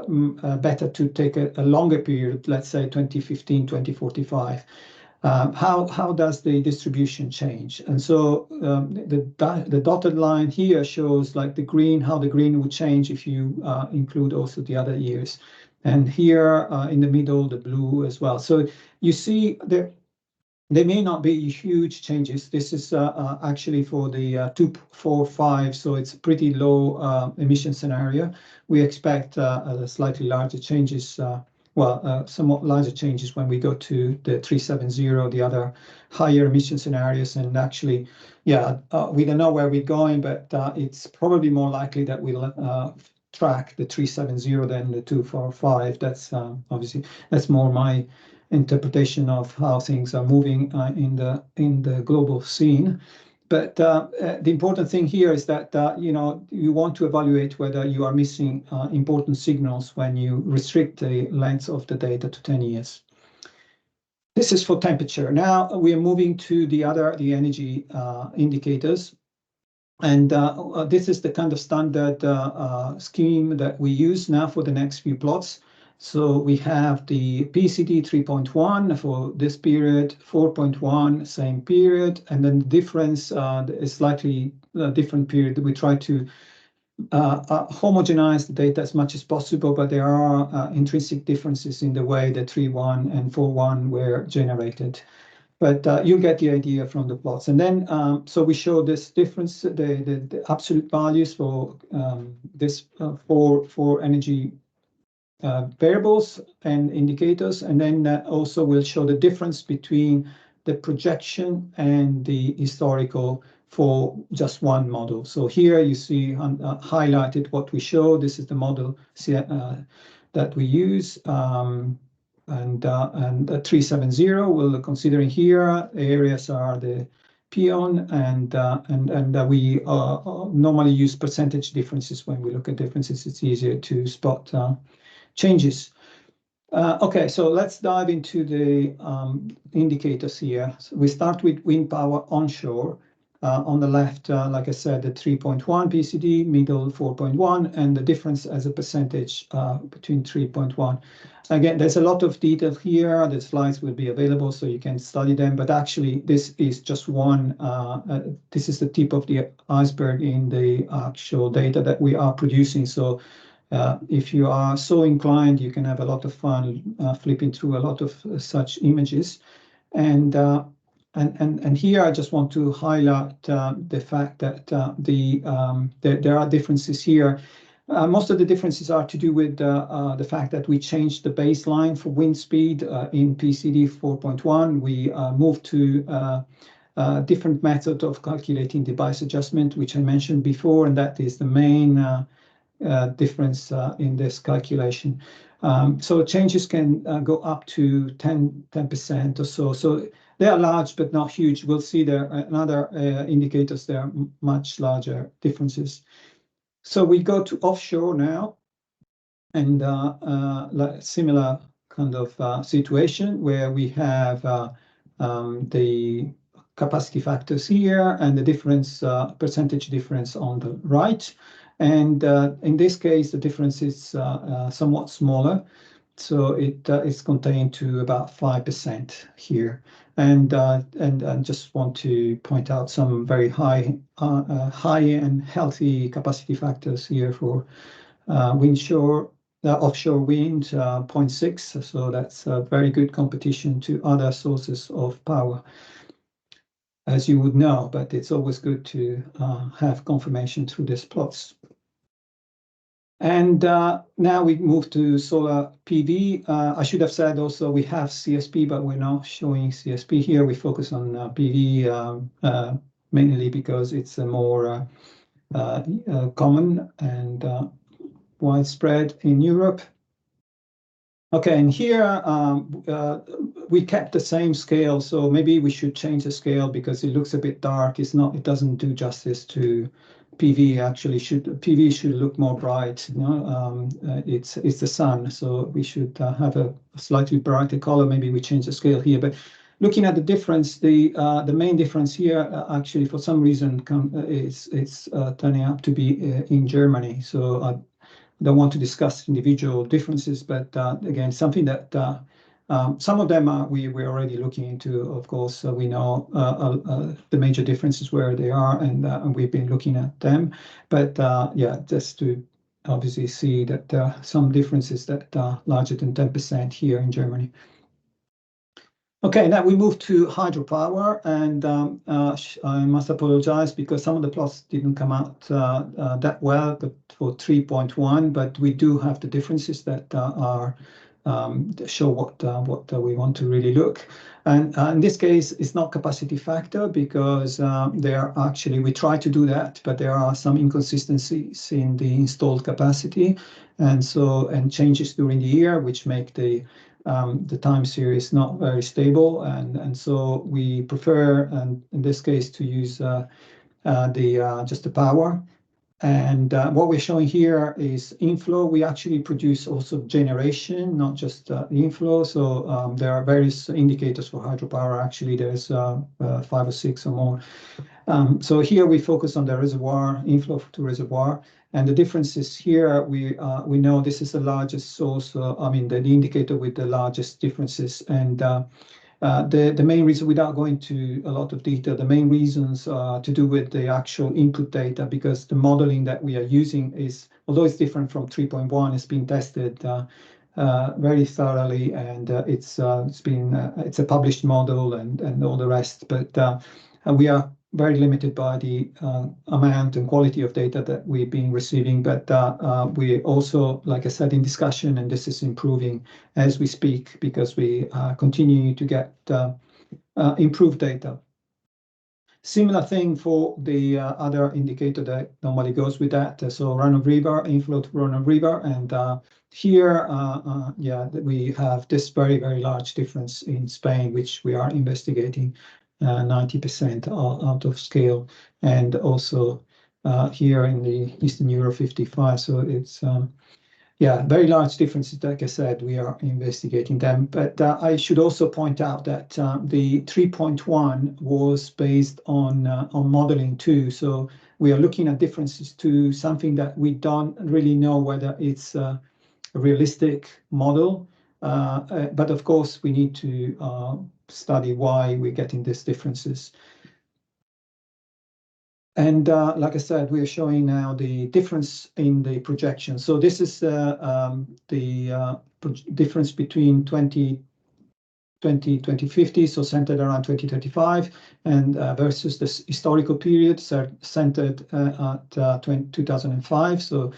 better to take a longer period, let's say 2015, 2045? How does the distribution change? And so the dotted line here shows like the green, how the green would change if you include also the other years. And here in the middle, the blue as well. So you see there may not be huge changes. This is actually for the 2, 4, 5, so it's a pretty low emission scenario. We expect slightly larger changes, somewhat larger changes when we go to the 370, the other higher emission scenarios. And actually, we don't know where we're going, but it's probably more likely that we'll track the 370 than the 245. That's obviously, that's more my interpretation of how things are moving in the global scene. But the important thing here is that you want to evaluate whether you are missing important signals when you restrict the length of the data to 10 years. This is for temperature. Now we are moving to the energy indicators. And this is the kind of standard scheme that we use now for the next few plots. So we have the PCD 3.1 for this period, 4.1, same period, and then the difference is slightly different period. We try to homogenize the data as much as possible, but there are intrinsic differences in the way the 3.1 and 4.1 were generated. But you get the idea from the plots. And then, so we show this difference, the absolute values for this for energy variables and indicators, and then also we'll show the difference between the projection and the historical for just one model. So here you see highlighted what we show. This is the model that we use, and 370. We're considering here areas are the peon, and we normally use percentage differences when we look at differences. It's easier to spot changes. Okay, so let's dive into the indicators here. So we start with wind power onshore. On the left, like I said, the 3.1 PCD, middle 4.1, and the difference as a percentage between 3.1. Again, there's a lot of detail here. The slides will be available so you can study them, but actually this is just one, this is the tip of the iceberg in the actual data that we are producing. So if you are so inclined, you can have a lot of fun flipping through a lot of such images. And And here I just want to highlight the fact that there are differences here. Most of the differences are to do with the fact that we changed the baseline for wind speed in PCD 4.1. We moved to a different method of calculating device adjustment, which I mentioned before, and that is the main difference in this calculation. So changes can go up to 10% or so. So they are large, but not huge. We'll see there in other indicators, there are much larger differences. So we go to offshore now, and like similar kind of situation where we have the capacity factors here and the difference, percentage difference on the right. And in this case, the difference is somewhat smaller. So it is contained to about 5% here. And just want to point out some very high and healthy capacity factors here for offshore wind, 0.6. So that's a very good competition to other sources of power, as you would know, but it's always good to have confirmation through these plots. And now we move to solar PV. I should have said also we have CSP, but we're not showing CSP here. We focus on PV mainly because it's a more common and widespread in Europe. Okay, and here we kept the same scale, so maybe we should change the scale because it looks a bit dark. It doesn't do justice to PV. Actually, PV should look more bright. You know, it's the sun, so we should have a slightly brighter color. Maybe we change the scale here, but looking at the difference, the main difference here actually for some reason it's turning out to be in Germany. So I don't want to discuss individual differences, but again, something that some of them we're already looking into. Of course, we know the major differences where they are, and we've been looking at them. But yeah, just to obviously see that there are some differences that are larger than 10% here in Germany. Okay, now we move to hydropower, and I must apologize because some of the plots didn't come out that well, but for 3.1, but we do have the differences that are show what we want to really look. And in this case, it's not capacity factor because there are actually, we try to do that, but there are some inconsistencies in the installed capacity, and changes during the year, which make the time series not very stable, and so we prefer, and in this case, to use just the power. And what we're showing here is inflow. We actually produce also generation, not just inflow. So there are various indicators for hydropower. Actually, there's 5 or 6 or more. So here we focus on the reservoir, inflow to reservoir. And the differences here, we know this is the largest source, I mean, the indicator with the largest differences. And the main reason, without going to a lot of detail, the main reasons to do with the actual input data, because the modeling that we are using is, although it's different from 3.1, it's been tested very thoroughly, and it's a published model and all the rest. But we are very limited by the amount and quality of data that we've been receiving. But we also, like I said, in discussion, and this is improving as we speak because we continue to get improved data. Similar thing for the other indicator that normally goes with that. So run-of-river, inflow to run-of-river, and here, yeah, we have this very, very large difference in Spain, which we are investigating. 90% out of scale, and also here in the Eastern Europe 55. So it's yeah, very large differences. Like I said, we are investigating them. But I should also point out that the 3.1 was based on modeling too. So we are looking at differences to something that we don't really know whether it's a realistic model. But of course, we need to study why we're getting these differences. And like I said, we are showing now the difference in the projection. So this is the difference between 20 2050, so centered around 2035, and versus the historical period centered at 2005, so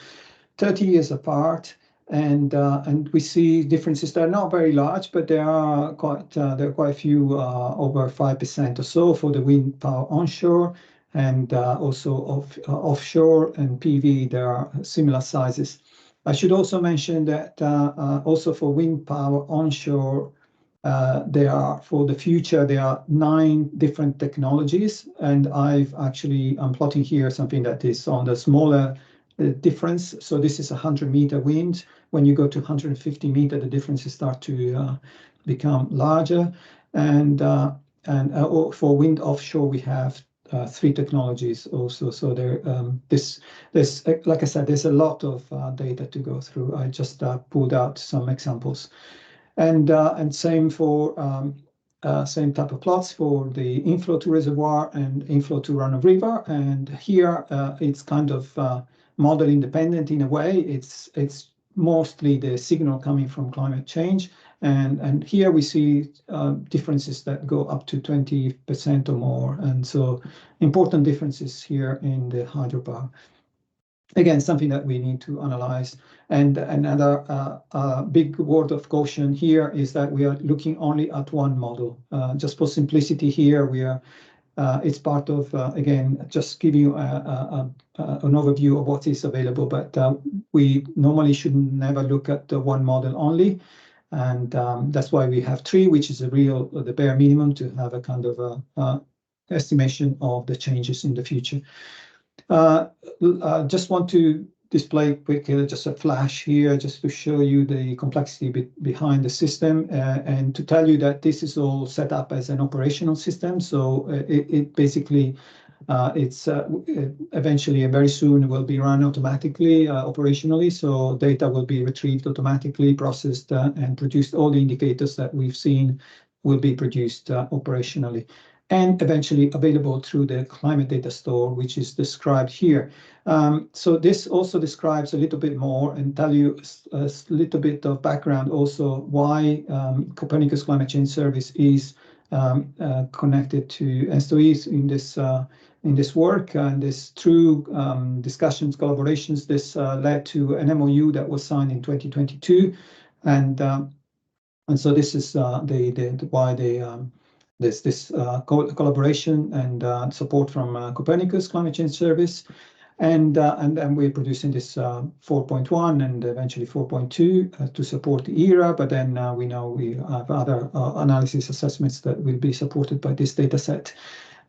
30 years apart. And we see differences that are not very large, but there are quite a few, over 5% or so for the wind power onshore, and also offshore and PV. There are similar sizes. I should also mention that also for wind power onshore, for the future, there are 9 different technologies, and I'm plotting here something that is on the smaller difference. So this is 100-meter wind. When you go to 150 meter, the differences start to become larger. And for wind offshore, we have 3 technologies also. So there's like I said, there's a lot of data to go through. I just pulled out some examples. And same for same type of plots for the inflow to reservoir and inflow to run of river. And here it's kind of model independent in a way. It's mostly the signal coming from climate change. And here we see differences that go up to 20% or more. And so important differences here in the hydropower. Again, something that we need to analyze. And another big word of caution here is that we are looking only at one model. Just for simplicity here, it's part of, again, just giving you an overview of what is available, but we normally should never look at the one model only. And that's why we have 3, which is the bare minimum to have a kind of estimation of the changes in the future. Just want to display quickly just a flash here, just to show you the complexity behind the system, and to tell you that this is all set up as an operational system. So it basically, it's eventually and very soon will be run automatically, operationally. So data will be retrieved automatically, processed, and produced. All the indicators that we've seen will be produced operationally, and eventually available through the climate data store, which is described here. So this also describes a little bit more and tell you a little bit of background also why Copernicus Climate Change Service is connected to ENTSO-E in this work. And this through discussions, collaborations, this led to an MOU that was signed in 2022. And so this is why there's this collaboration and support from Copernicus Climate Change Service, and we're producing this 4.1 and eventually 4.2 to support the ERAA. But then we know we have other analysis assessments that will be supported by this data set.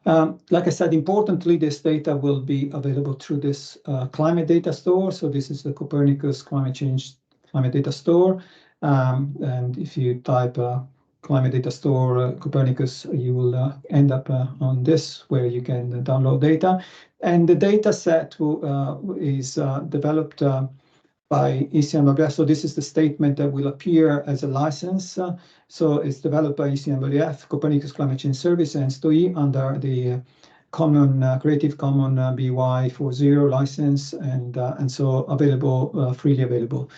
Like I said, importantly, this data will be available through this climate data store. So this is the Copernicus Climate Change Climate Data Store. And if you type Climate Data Store Copernicus, you will end up on this, where you can download data. And the data set is developed by ECMWF. So this is the statement that will appear as a license. So it's developed by ECMWF, Copernicus Climate Change Service, and ENTSO-E under the common Creative Commons BY 4.0 license, and so available, freely available.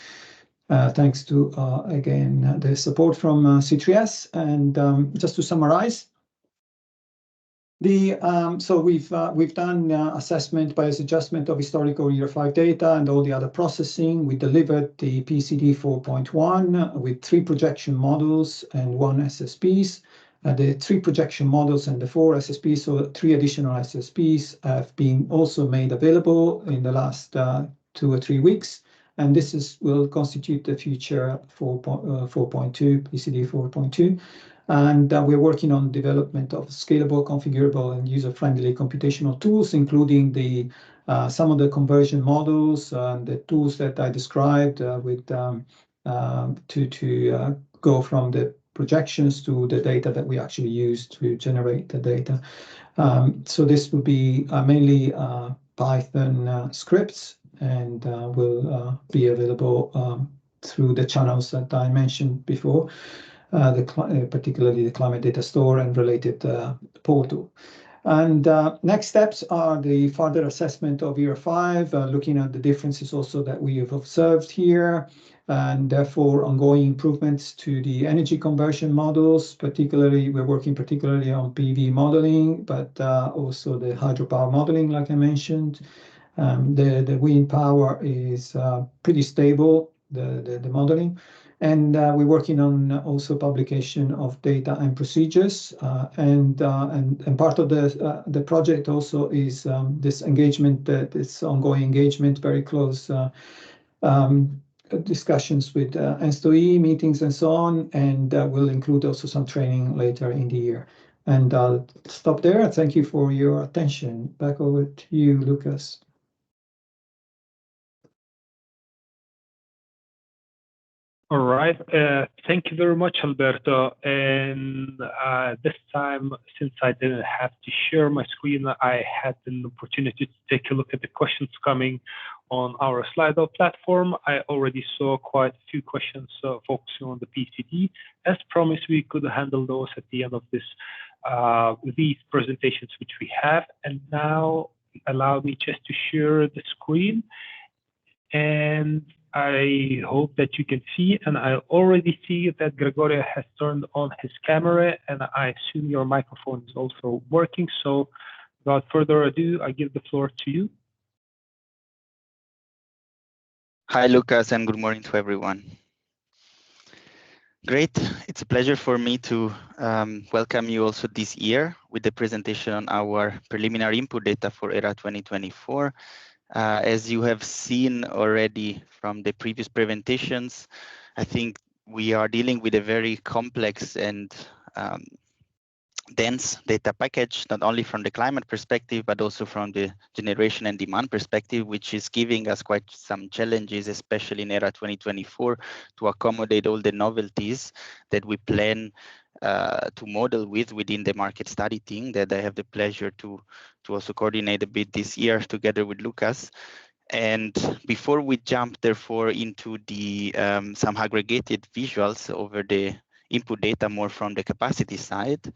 Thanks to, again, the support from C3S. And just to summarize, so we've done assessment, bias adjustment of historical year 5 data and all the other processing. We delivered the PCD 4.1 with 3 projection models and 1 SSPs. The 3 projection models and the 4 SSPs, so 3 additional SSPs, have been also made available in the last 2 or 3 weeks. And this will constitute the future 4.2, PCD 4.2. And we're working on development of scalable, configurable, and user-friendly computational tools, including some of the conversion models and the tools that I described to go from the projections to the data that we actually use to generate the data. So this will be mainly Python scripts, and will be available through the channels that I mentioned before, particularly the Climate Data Store and related portal. And next steps are the further assessment of year 5, looking at the differences also that we have observed here, and therefore ongoing improvements to the energy conversion models. Particularly, we're working particularly on PV modeling, but also the hydropower modeling, like I mentioned. The wind power is pretty stable, the modeling. And we're working on also publication of data and procedures. And part of the project also is this engagement, this ongoing engagement, very close discussions with ENTSO-E meetings and so on. And we'll include also some training later in the year. And I'll stop there. Thank you for your attention. Back over to you, Lucas. All right. Thank you very much, Alberto. And this time, since I didn't have to share my screen, I had an opportunity to take a look at the questions coming on our Slido platform. I already saw quite a few questions focusing on the PCD. As promised, we could handle those at the end of this these presentations which we have. And now allow me just to share the screen. And I hope that you can see, and I already see that Gregorio has turned on his camera, and I assume your microphone is also working. So without further ado, I give the floor to you. Hi, Lucas, and good morning to everyone. Great. It's a pleasure for me to welcome you also this year with the presentation on our preliminary input data for ERA 2024. As you have seen already from the previous presentations, I think we are dealing with a very complex and dense data package, not only from the climate perspective, but also from the generation and demand perspective, which is giving us quite some challenges, especially in ERA 2024, to accommodate all the novelties that we plan to model within the market study team that I have the pleasure to also coordinate a bit this year together with Lucas. And before we jump, therefore, into the some aggregated visuals over the input data more from the capacity side,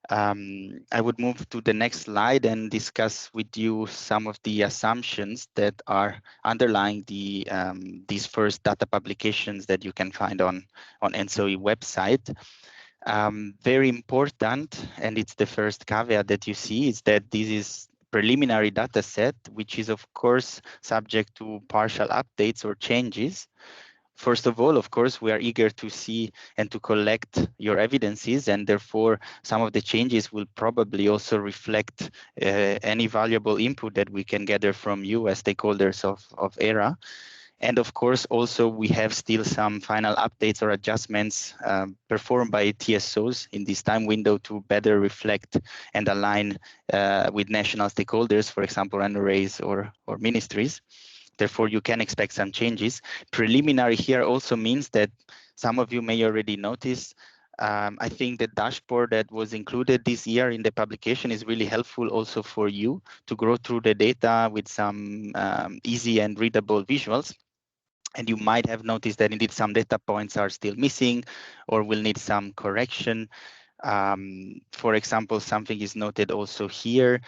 I would move to the next slide and discuss with you some of the assumptions that are underlying the these first data publications that you can find on ENTSO-E website. Very important, and it's the first caveat that you see, is that this is preliminary data set, which is of course subject to partial updates or changes. First of all, of course, we are eager to see and to collect your evidences, and therefore some of the changes will probably also reflect any valuable input that we can gather from you as stakeholders of ERA. And of course, also we have still some final updates or adjustments performed by TSOs in this time window to better reflect and align with national stakeholders, for example, NRAs or ministries. Therefore, you can expect some changes. Preliminary here also means that some of you may already notice. I think the dashboard that was included this year in the publication is really helpful also for you to go through the data with some easy and readable visuals. And you might have noticed that indeed some data points are still missing or will need some correction. For example, something is noted also here,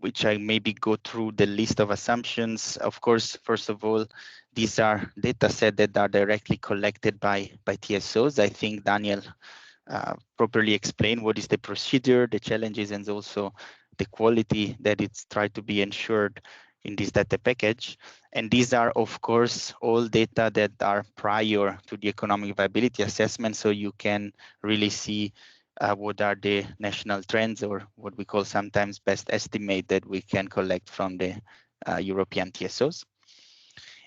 which I maybe go through the list of assumptions. Of course, first of all, these are data sets that are directly collected by TSOs. I think Daniel properly explained what is the procedure, the challenges, and also the quality that it's tried to be ensured in this data package. And these are, of course, all data that are prior to the economic viability assessment, so you can really see what are the national trends, or what we call sometimes best estimate that we can collect from the European TSOs.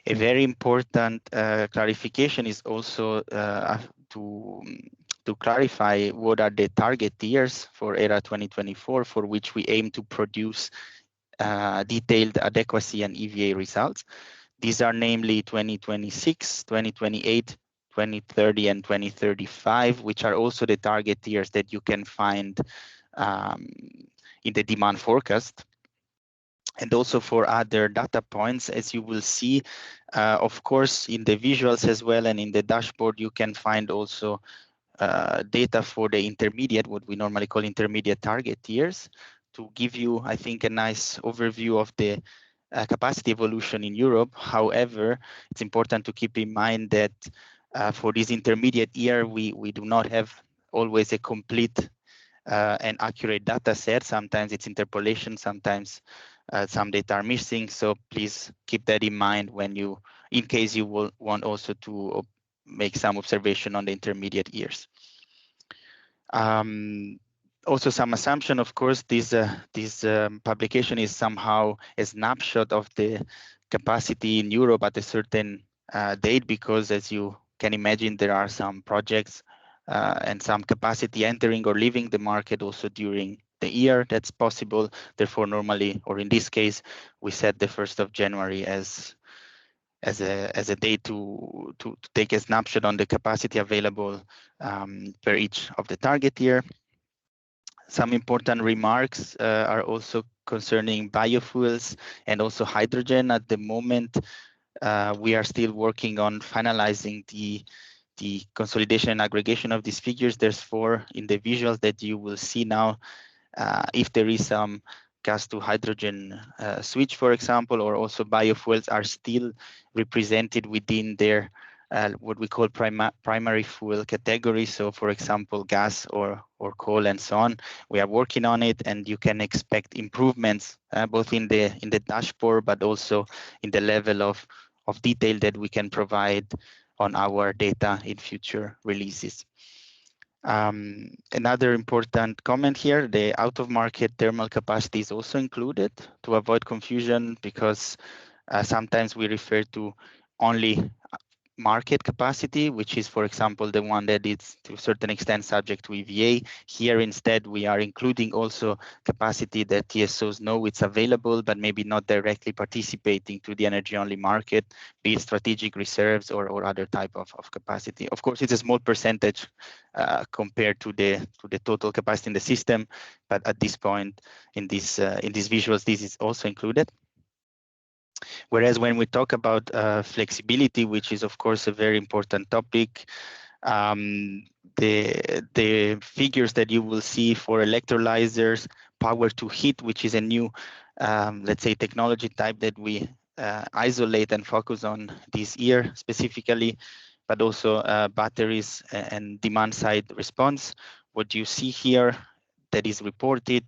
A very important clarification is also to clarify what are the target years for ERA 2024, for which we aim to produce detailed adequacy and EVA results. These are namely 2026, 2028, 2030, and 2035, which are also the target years that you can find in the demand forecast. And also for other data points, as you will see, of course, in the visuals as well, and in the dashboard, you can find also data for the intermediate, what we normally call intermediate target years, to give you, I think, a nice overview of the capacity evolution in Europe. However, it's important to keep in mind that for this intermediate year, we do not have always a complete and accurate data set. Sometimes it's interpolation, sometimes some data are missing. So please keep that in mind when you, in case you will want also to make some observation on the intermediate years. Also some assumption, of course, this publication is somehow a snapshot of the capacity in Europe at a certain date, because as you can imagine, there are some projects and some capacity entering or leaving the market also during the year. That's possible. Therefore, normally, or in this case, we set the 1st of January as a day to take a snapshot on the capacity available per each of the target year. Some important remarks are also concerning biofuels and also hydrogen. At the moment, we are still working on finalizing the consolidation and aggregation of these figures. Therefore, in the visuals that you will see now, if there is some gas to hydrogen switch, for example, or also biofuels are still represented within their what we call primary fuel category. So, for example, gas or coal and so on. We are working on it, and you can expect improvements both in the dashboard, but also in the level of detail that we can provide on our data in future releases. Another important comment here, the out-of-market thermal capacity is also included to avoid confusion, because sometimes we refer to only market capacity, which is, for example, the one that is to a certain extent subject to EVA. Here, instead, we are including also capacity that TSOs know it's available, but maybe not directly participating to the energy-only market, be it strategic reserves or other type of capacity. Of course, it's a small percentage compared to the total capacity in the system, but at this point in these visuals, this is also included. Whereas when we talk about flexibility, which is of course a very important topic, the figures that you will see for electrolyzers, power to heat, which is a new, let's say, technology type that we isolate and focus on this year specifically, but also batteries and demand side response. What you see here that is reported,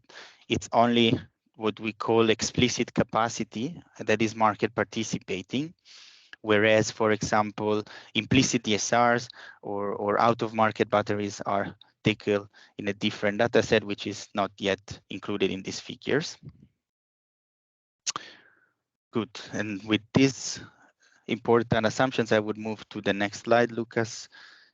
it's only what we call explicit capacity that is market participating, whereas, for example, implicit DSRs or out-of-market batteries are taken in a different data set, which is not yet included in these figures. Good, and with these important assumptions, I would move to the next slide, Lucas.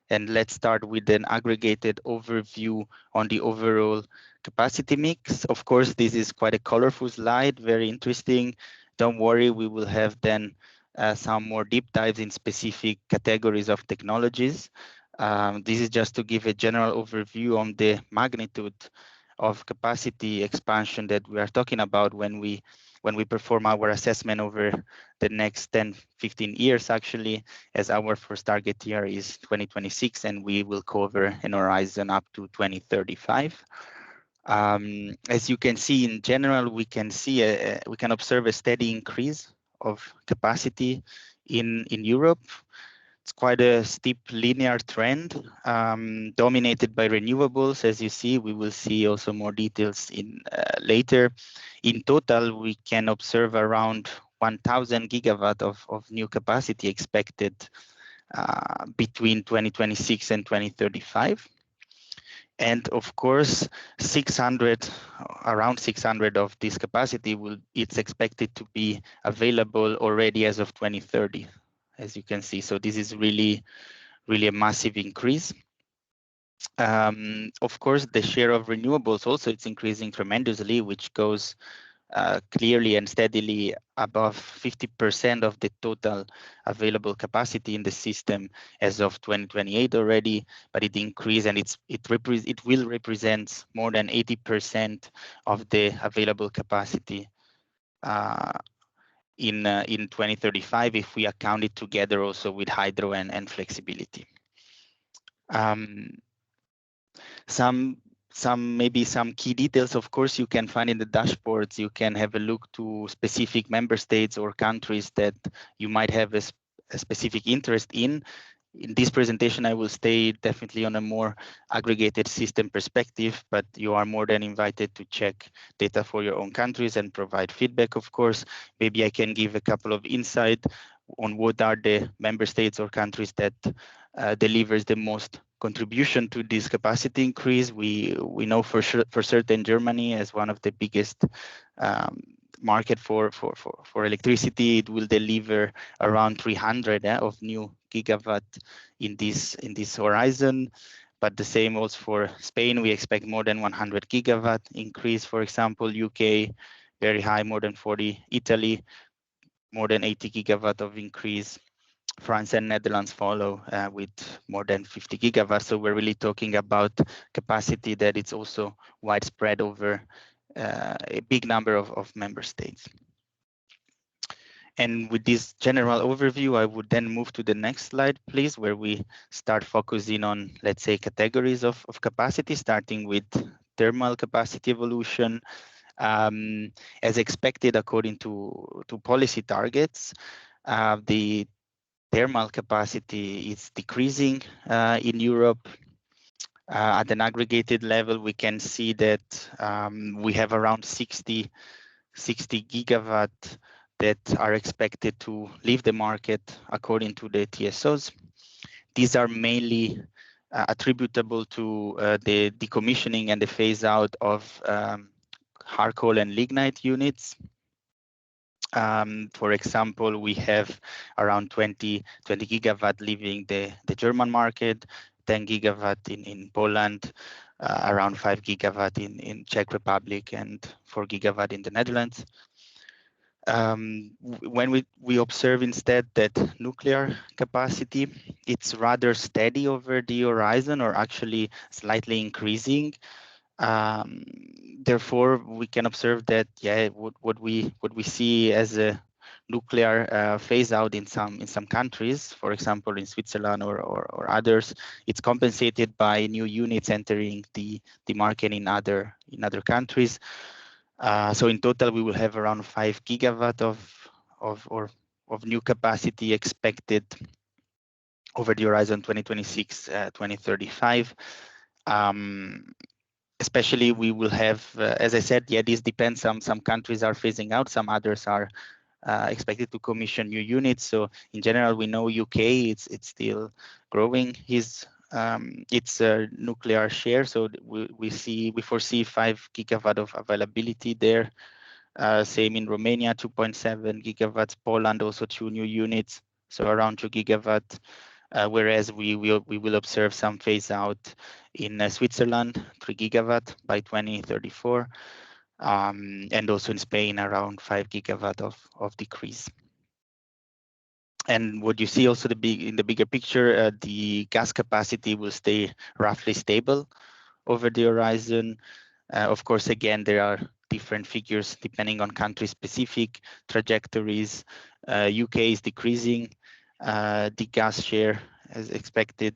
And let's start with an aggregated overview on the overall capacity mix. Of course, this is quite a colorful slide, very interesting. Don't worry, we will have then some more deep dives in specific categories of technologies. This is just to give a general overview on the magnitude of capacity expansion that we are talking about when we perform our assessment over the next 10, 15 years, actually, as our first target year is 2026, and we will cover an horizon up to 2035. As you can see, in general, we can observe a steady increase of capacity in Europe. It's quite a steep linear trend, dominated by renewables. As you see, we will see also more details in later. In total, we can observe around 1,000 gigawatt of new capacity expected between 2026 and 2035. And of course, around 600 of this capacity it's expected to be available already as of 2030. As you can see, so this is really a massive increase. Of course, the share of renewables also it's increasing tremendously, which goes clearly and steadily above 50% of the total available capacity in the system as of 2028 already. But it increased, and it will represent more than 80% of the available capacity in 2035 if we account it together also with hydro and flexibility. Some maybe some key details, of course, you can find in the dashboards. You can have a look to specific member states or countries that you might have a specific interest in. In this presentation, I will stay definitely on a more aggregated system perspective, but you are more than invited to check data for your own countries and provide feedback, of course. Maybe I can give a couple of insight on what are the member states or countries that delivers the most contribution to this capacity increase. We know for sure, for certain, Germany as one of the biggest market for electricity. It will deliver around 300 of new gigawatt in this horizon. But the same also for Spain. We expect more than 100 gigawatt increase. For example, UK very high, more than 40. Italy more than 80 gigawatt of increase. France and Netherlands follow with more than 50 gigawatts. So we're really talking about capacity that it's also widespread over a big number of member states. And with this general overview, I would then move to the next slide, please, where we start focusing on, let's say, categories of capacity, starting with thermal capacity evolution. As expected, according to policy targets, the thermal capacity is decreasing in Europe. At an aggregated level, we can see that we have around 60 gigawatt that are expected to leave the market according to the TSOs. These are mainly attributable to the decommissioning and the phase out of hard coal and lignite units. For example, we have around 20 gigawatt leaving the German market, 10 gigawatt in Poland, around 5 gigawatt in Czech Republic, and 4 gigawatt in the Netherlands. When we observe instead that nuclear capacity, it's rather steady over the horizon, or actually slightly increasing. Therefore, we can observe that what we see as a nuclear phase out in some countries, for example in Switzerland or others, it's compensated by new units entering the market in other countries. So in total, we will have around 5 gigawatt of new capacity expected over the horizon 2026-2035. Especially, we will have, as I said, this depends. Some countries are phasing out, some others are expected to commission new units. So in general, we know UK it's still growing its nuclear share. So we foresee 5 gigawatt of availability there. Same in Romania, 2.7 gigawatts. Poland also 2 new units, so around 2 gigawatt. Whereas we will observe some phase out in Switzerland, 3 gigawatt by 2034, and also in Spain around 5 gigawatt of decrease. And what you see also in the bigger picture, the gas capacity will stay roughly stable over the horizon. Of course, again, there are different figures depending on country-specific trajectories. UK is decreasing the gas share as expected,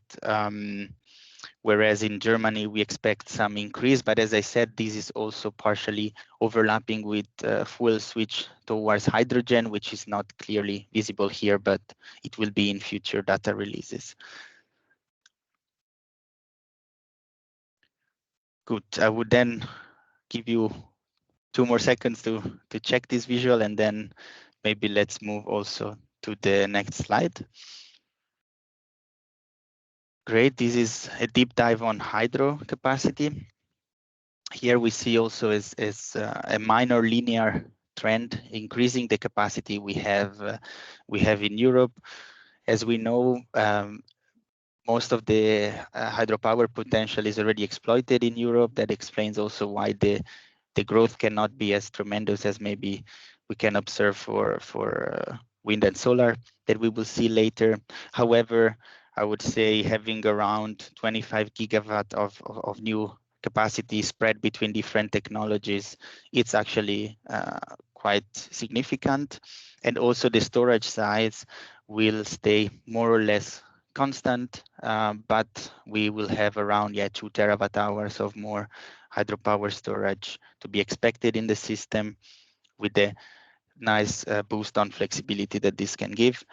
whereas in Germany we expect some increase. But as I said, this is also partially overlapping with fuel switch towards hydrogen, which is not clearly visible here, but it will be in future data releases. Good. I would then give you 2 more seconds to check this visual, and then maybe let's move also to the next slide. Great. This is a deep dive on hydro capacity. Here we see also is a minor linear trend increasing the capacity we have in Europe. As we know, most of the hydropower potential is already exploited in Europe. That explains also why the growth cannot be as tremendous as maybe we can observe for wind and solar that we will see later. However, I would say having around 25 gigawatt of new capacity spread between different technologies, it's actually quite significant. And also the storage size will stay more or less constant, but we will have around 2 terawatt-hours of more hydropower storage to be expected in the system, with the nice boost on flexibility that this can give.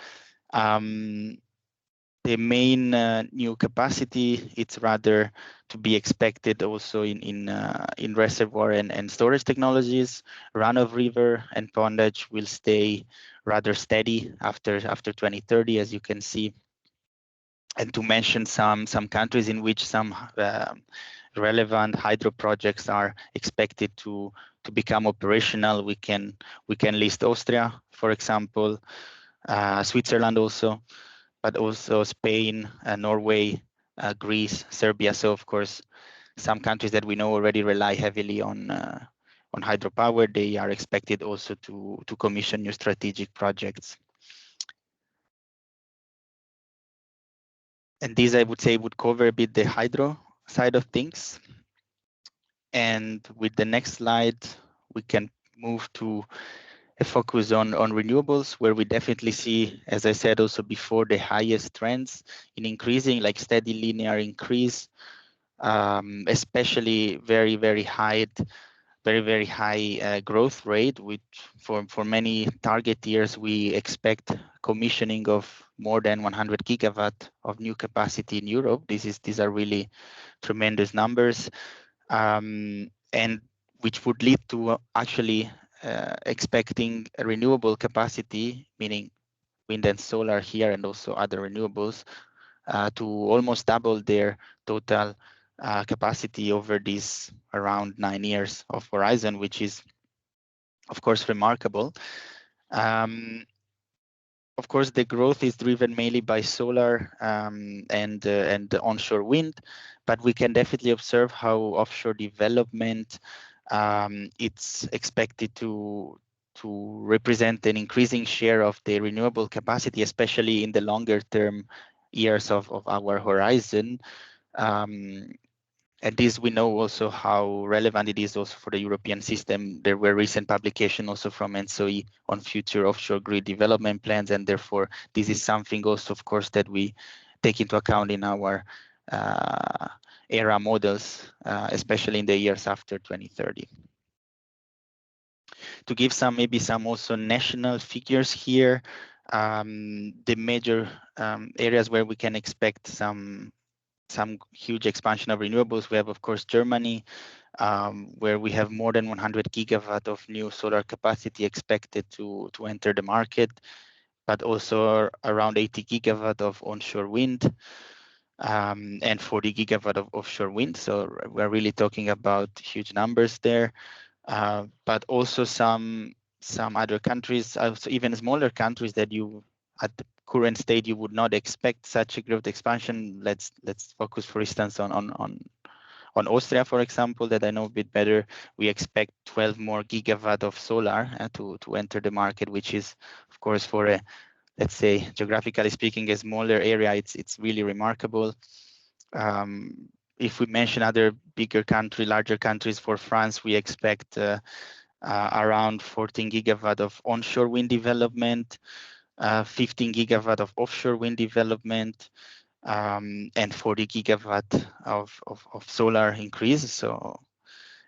The main new capacity, it's rather to be expected also in reservoir and storage technologies. Run-of-river and pondage will stay rather steady after 2030, as you can see. And to mention some countries in which some relevant hydro projects are expected to become operational, we can list Austria, for example, Switzerland also, but also Spain, Norway, Greece, Serbia. So of course, some countries that we know already rely heavily on hydropower. They are expected also to commission new strategic projects. And these, I would say, would cover a bit the hydro side of things. And with the next slide, we can move to a focus on renewables, where we definitely see, as I said also before, the highest trends in increasing, like steady linear increase, especially very high growth rate, which for many target years we expect commissioning of more than 100 gigawatt of new capacity in Europe. These are really tremendous numbers, and which would lead to actually expecting a renewable capacity, meaning wind and solar here and also other renewables, to almost double their total capacity over these around 9 years of horizon, which is, of course, remarkable. Of course, the growth is driven mainly by solar and onshore wind, but we can definitely observe how offshore development it's expected to represent an increasing share of the renewable capacity, especially in the longer term years of our horizon. And this, we know also how relevant it is also for the European system. There were recent publications also from ENTSO-E on future offshore grid development plans, and therefore this is something also, of course, that we take into account in our ERAA models, especially in the years after 2030. To give maybe some also national figures here, the major areas where we can expect some huge expansion of renewables. We have, of course, Germany, where we have more than 100 gigawatt of new solar capacity expected to enter the market, but also around 80 gigawatt of onshore wind, and 40 gigawatt of offshore wind. So we're really talking about huge numbers there. But also some other countries, also even smaller countries that you at the current state you would not expect such a growth expansion. Let's focus, for instance, on Austria, for example, that I know a bit better. We expect 12 more gigawatt of solar to enter the market, which is, of course, for a, let's say, geographically speaking, a smaller area, it's really remarkable. If we mention other larger countries, for France, we expect around 14 gigawatt of onshore wind development, 15 gigawatt of offshore wind development, and 40 gigawatt of solar increase. So,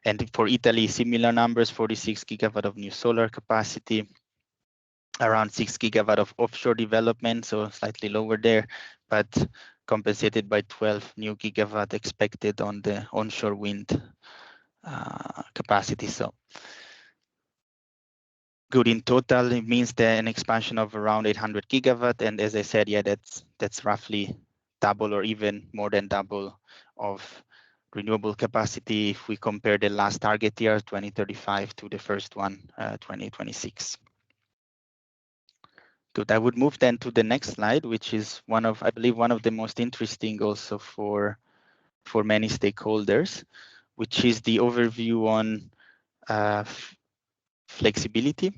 and for Italy, similar numbers: 46 gigawatt of new solar capacity, around 6 gigawatt of offshore development, so slightly lower there, but compensated by 12 new gigawatt expected on the onshore wind capacity. So good in total, it means that an expansion of around 800 gigawatt. And as I said, that's roughly double or even more than double of renewable capacity if we compare the last target year, 2035, to the first one, 2026. Good. I would move then to the next slide, which is I believe one of the most interesting also for many stakeholders, which is the overview on flexibility.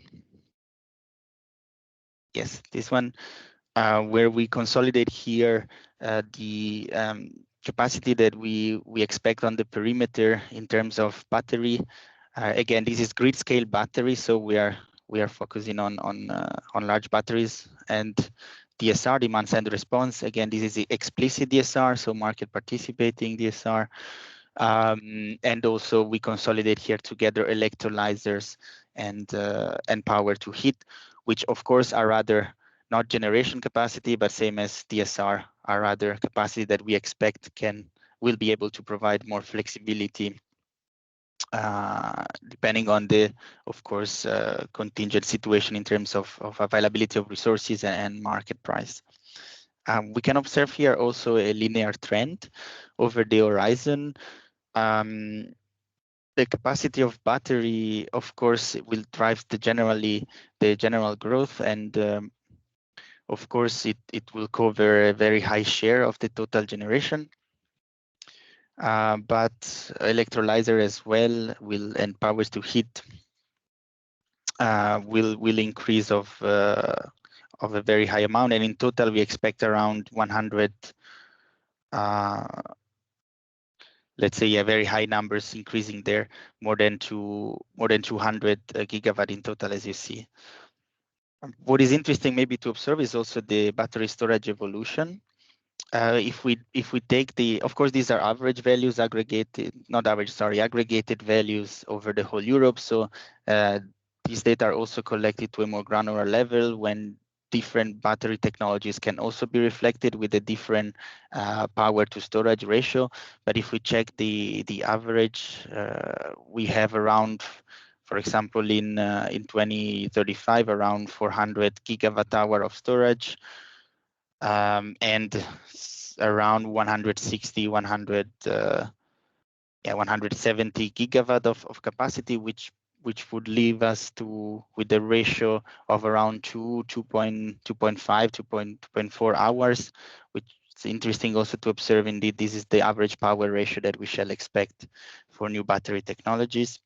Yes, this one, where we consolidate here the capacity that we expect on the perimeter in terms of battery. Again, this is grid scale battery, so we are focusing on large batteries, and DSR, demand side response. Again, this is the explicit DSR, so market participating DSR. And also we consolidate here together electrolyzers and power to heat, which of course are rather not generation capacity, but same as DSR, are rather capacity that we expect will be able to provide more flexibility depending on the, of course, contingent situation in terms of availability of resources and market price. We can observe here also a linear trend over the horizon. The capacity of battery, of course, will drive the general growth, and of course, it will cover a very high share of the total generation. But electrolyzer as well and powers to heat will increase of a very high amount, and in total we expect around 100. Let's say very high numbers increasing there, more than 200 gigawatt in total, as you see. What is interesting maybe to observe is also the battery storage evolution. If we take of course, these are average values, aggregated values over the whole Europe. So these data are also collected to a more granular level when different battery technologies can also be reflected with a different power to storage ratio. But if we check the average, we have around, for example, in 2035, around 400 gigawatt hour of storage, and around 160, 170 gigawatt of capacity, which would leave us with a ratio of around 2.5, 2.4 hours, which is interesting also to observe. Indeed, this is the average power ratio that we shall expect for new battery technologies.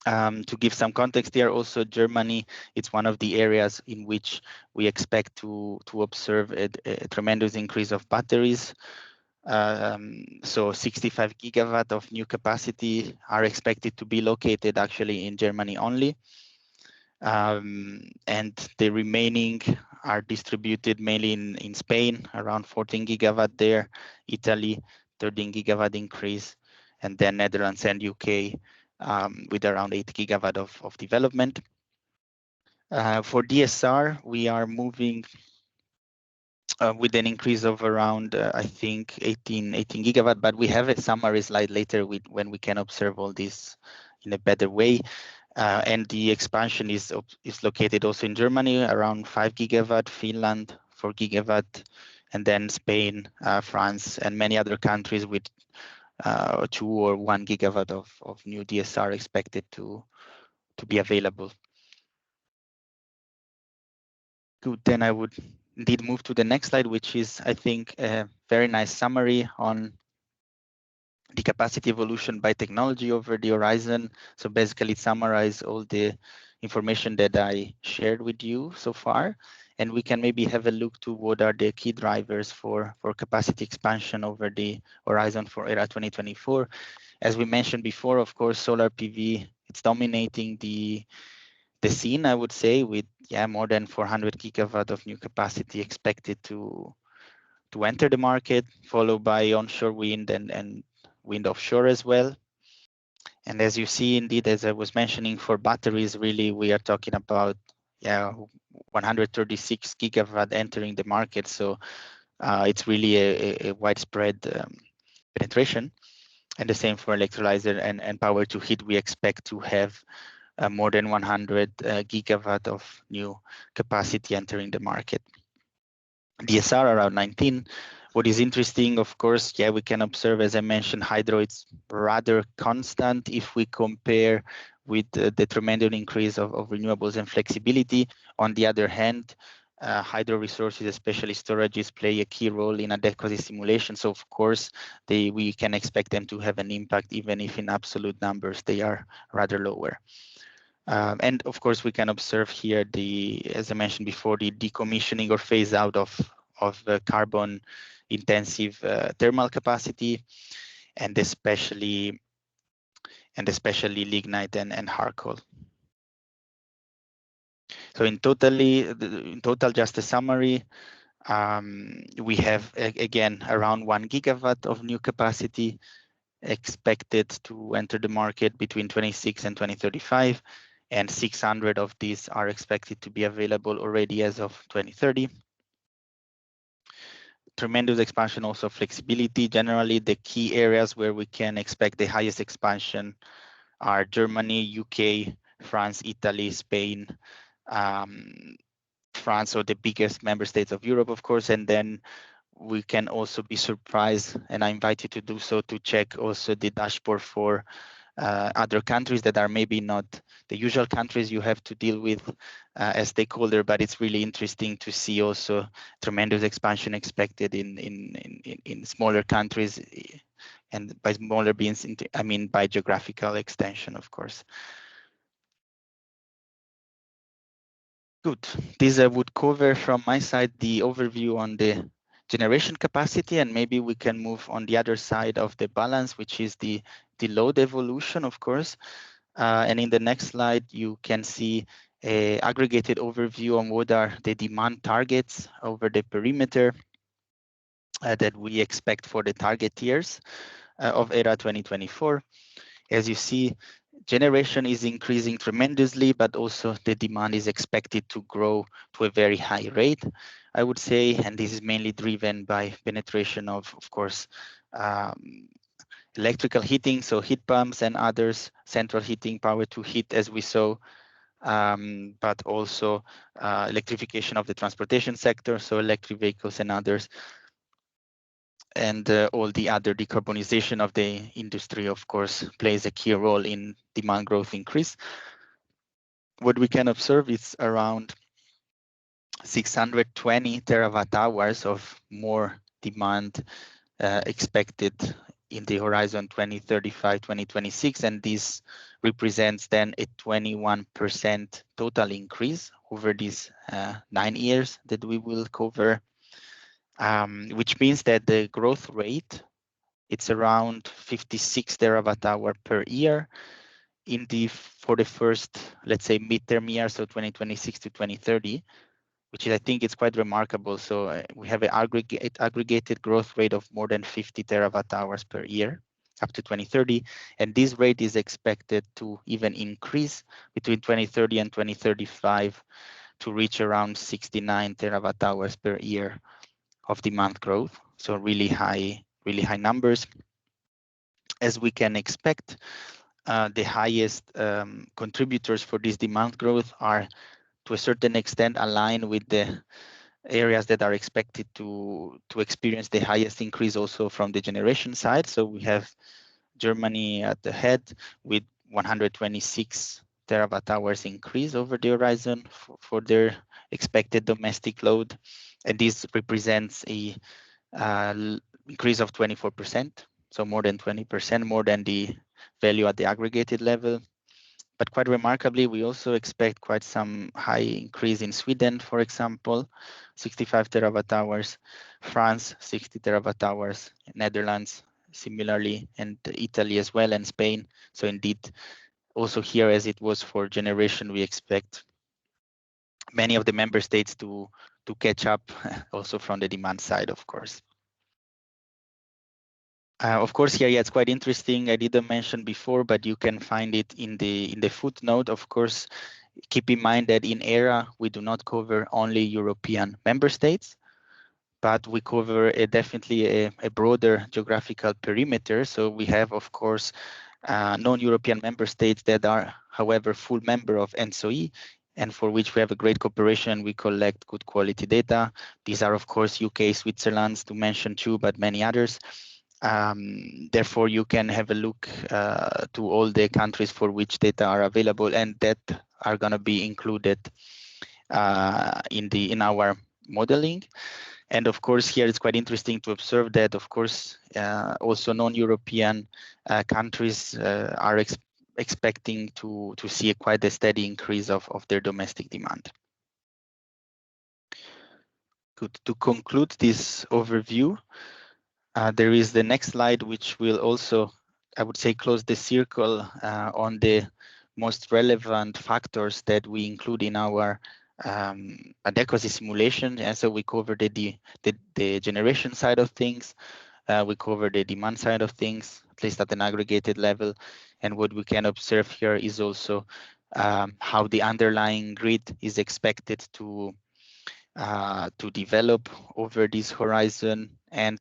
To give some context here, also Germany, it's one of the areas in which we expect to observe a tremendous increase of batteries. So 65 gigawatt of new capacity are expected to be located actually in Germany only. And the remaining are distributed mainly in Spain, around 14 gigawatt there, Italy, 13 gigawatt increase, and then Netherlands and UK with around 8 gigawatt of development. For DSR, we are moving with an increase of around, I think, 18 gigawatt, but we have a summary slide later when we can observe all this in a better way. And the expansion is located also in Germany, around 5 gigawatt, Finland, 4 gigawatt, and then Spain, France, and many other countries with 2 or 1 gigawatt of new DSR expected to be available. Good, then I would indeed move to the next slide, which is, I think, a very nice summary on the capacity evolution by technology over the horizon. So basically it summarizes all the information that I shared with you so far. And we can maybe have a look to what are the key drivers for capacity expansion over the horizon for ERA 2024. As we mentioned before, of course, solar PV, it's dominating the scene, I would say, with more than 400 gigawatt of new capacity expected to enter the market, followed by onshore wind and wind offshore as well. And as you see, indeed, as I was mentioning, for batteries, really, we are talking about 136 gigawatt entering the market. So it's really a widespread penetration. And the same for electrolyzer and power to heat. We expect to have more than 100 gigawatt of new capacity entering the market. DSR around 19. What is interesting, of course, we can observe, as I mentioned, hydro, it's rather constant if we compare with the tremendous increase of renewables and flexibility. On the other hand, hydro resources, especially storages, play a key role in adequacy simulation. So of course, we can expect them to have an impact, even if in absolute numbers they are rather lower. And of course, we can observe here as I mentioned before, the decommissioning or phase out of carbon intensive thermal capacity, and especially lignite and charcoal. So in total, just a summary, we have again around 1 gigawatt of new capacity expected to enter the market between 2026 and 2035, and 600 of these are expected to be available already as of 2030. Tremendous expansion, also flexibility. Generally, the key areas where we can expect the highest expansion are Germany, UK, France, Italy, Spain, France, so the biggest member states of Europe, of course, and then we can also be surprised, and I invite you to do so, to check also the dashboard for other countries that are maybe not the usual countries you have to deal with as stakeholder, but it's really interesting to see also tremendous expansion expected in smaller countries, and by smaller beings, I mean by geographical extension, of course. Good. This would cover from my side the overview on the generation capacity, and maybe we can move on the other side of the balance, which is the load evolution, of course. And in the next slide, you can see a aggregated overview on what are the demand targets over the perimeter that we expect for the target years of ERA 2024. As you see, generation is increasing tremendously, but also the demand is expected to grow to a very high rate, I would say, and this is mainly driven by penetration of course, electrical heating, so heat pumps and others, central heating, power to heat, as we saw, but also electrification of the transportation sector, so electric vehicles and others, and all the other decarbonization of the industry, of course, plays a key role in demand growth increase. What we can observe is around 620 terawatt hours of more demand expected in the horizon 2035-2026, and this represents then a 21% total increase over these 9 years that we will cover, which means that the growth rate, it's around 56 terawatt hour per year for the first, let's say, midterm year, so 2026 to 2030, which is, I think it's quite remarkable. So we have an aggregated growth rate of more than 50 terawatt hours per year up to 2030. And this rate is expected to even increase between 2030 and 2035 to reach around 69 terawatt hours per year of demand growth. So really high numbers. As we can expect, the highest contributors for this demand growth are to a certain extent aligned with the areas that are expected to experience the highest increase also from the generation side. So we have Germany at the head with 126 terawatt hours increase over the horizon for their expected domestic load. And this represents a increase of 24%. So more than 20%, more than the value at the aggregated level. But quite remarkably, we also expect quite some high increase in Sweden, for example, 65 terawatt hours, France, 60 terawatt hours, Netherlands, similarly, and Italy as well, and Spain. So indeed, also here, as it was for generation, we expect many of the member states to catch up also from the demand side, of course. Of course, here, yeah, it's quite interesting. I didn't mention before, but you can find it in the footnote. Of course, keep in mind that in ERA, we do not cover only European member states, but we cover definitely a broader geographical perimeter. So we have, of course, non-European member states that are, however, full member of ENTSO-E, and for which we have a great cooperation. We collect good quality data. These are, of course, UK, Switzerland, to mention two, but many others. Therefore, you can have a look to all the countries for which data are available and that are going to be included in our modeling. And of course, here it's quite interesting to observe that, of course, also non-European countries are expecting to see quite a steady increase of their domestic demand. Good. To conclude this overview, there is the next slide, which will also, I would say, close the circle on the most relevant factors that we include in our adequacy simulation. And so we covered the generation side of things. We cover the demand side of things, at least at an aggregated level. And what we can observe here is also how the underlying grid is expected to develop over this horizon. And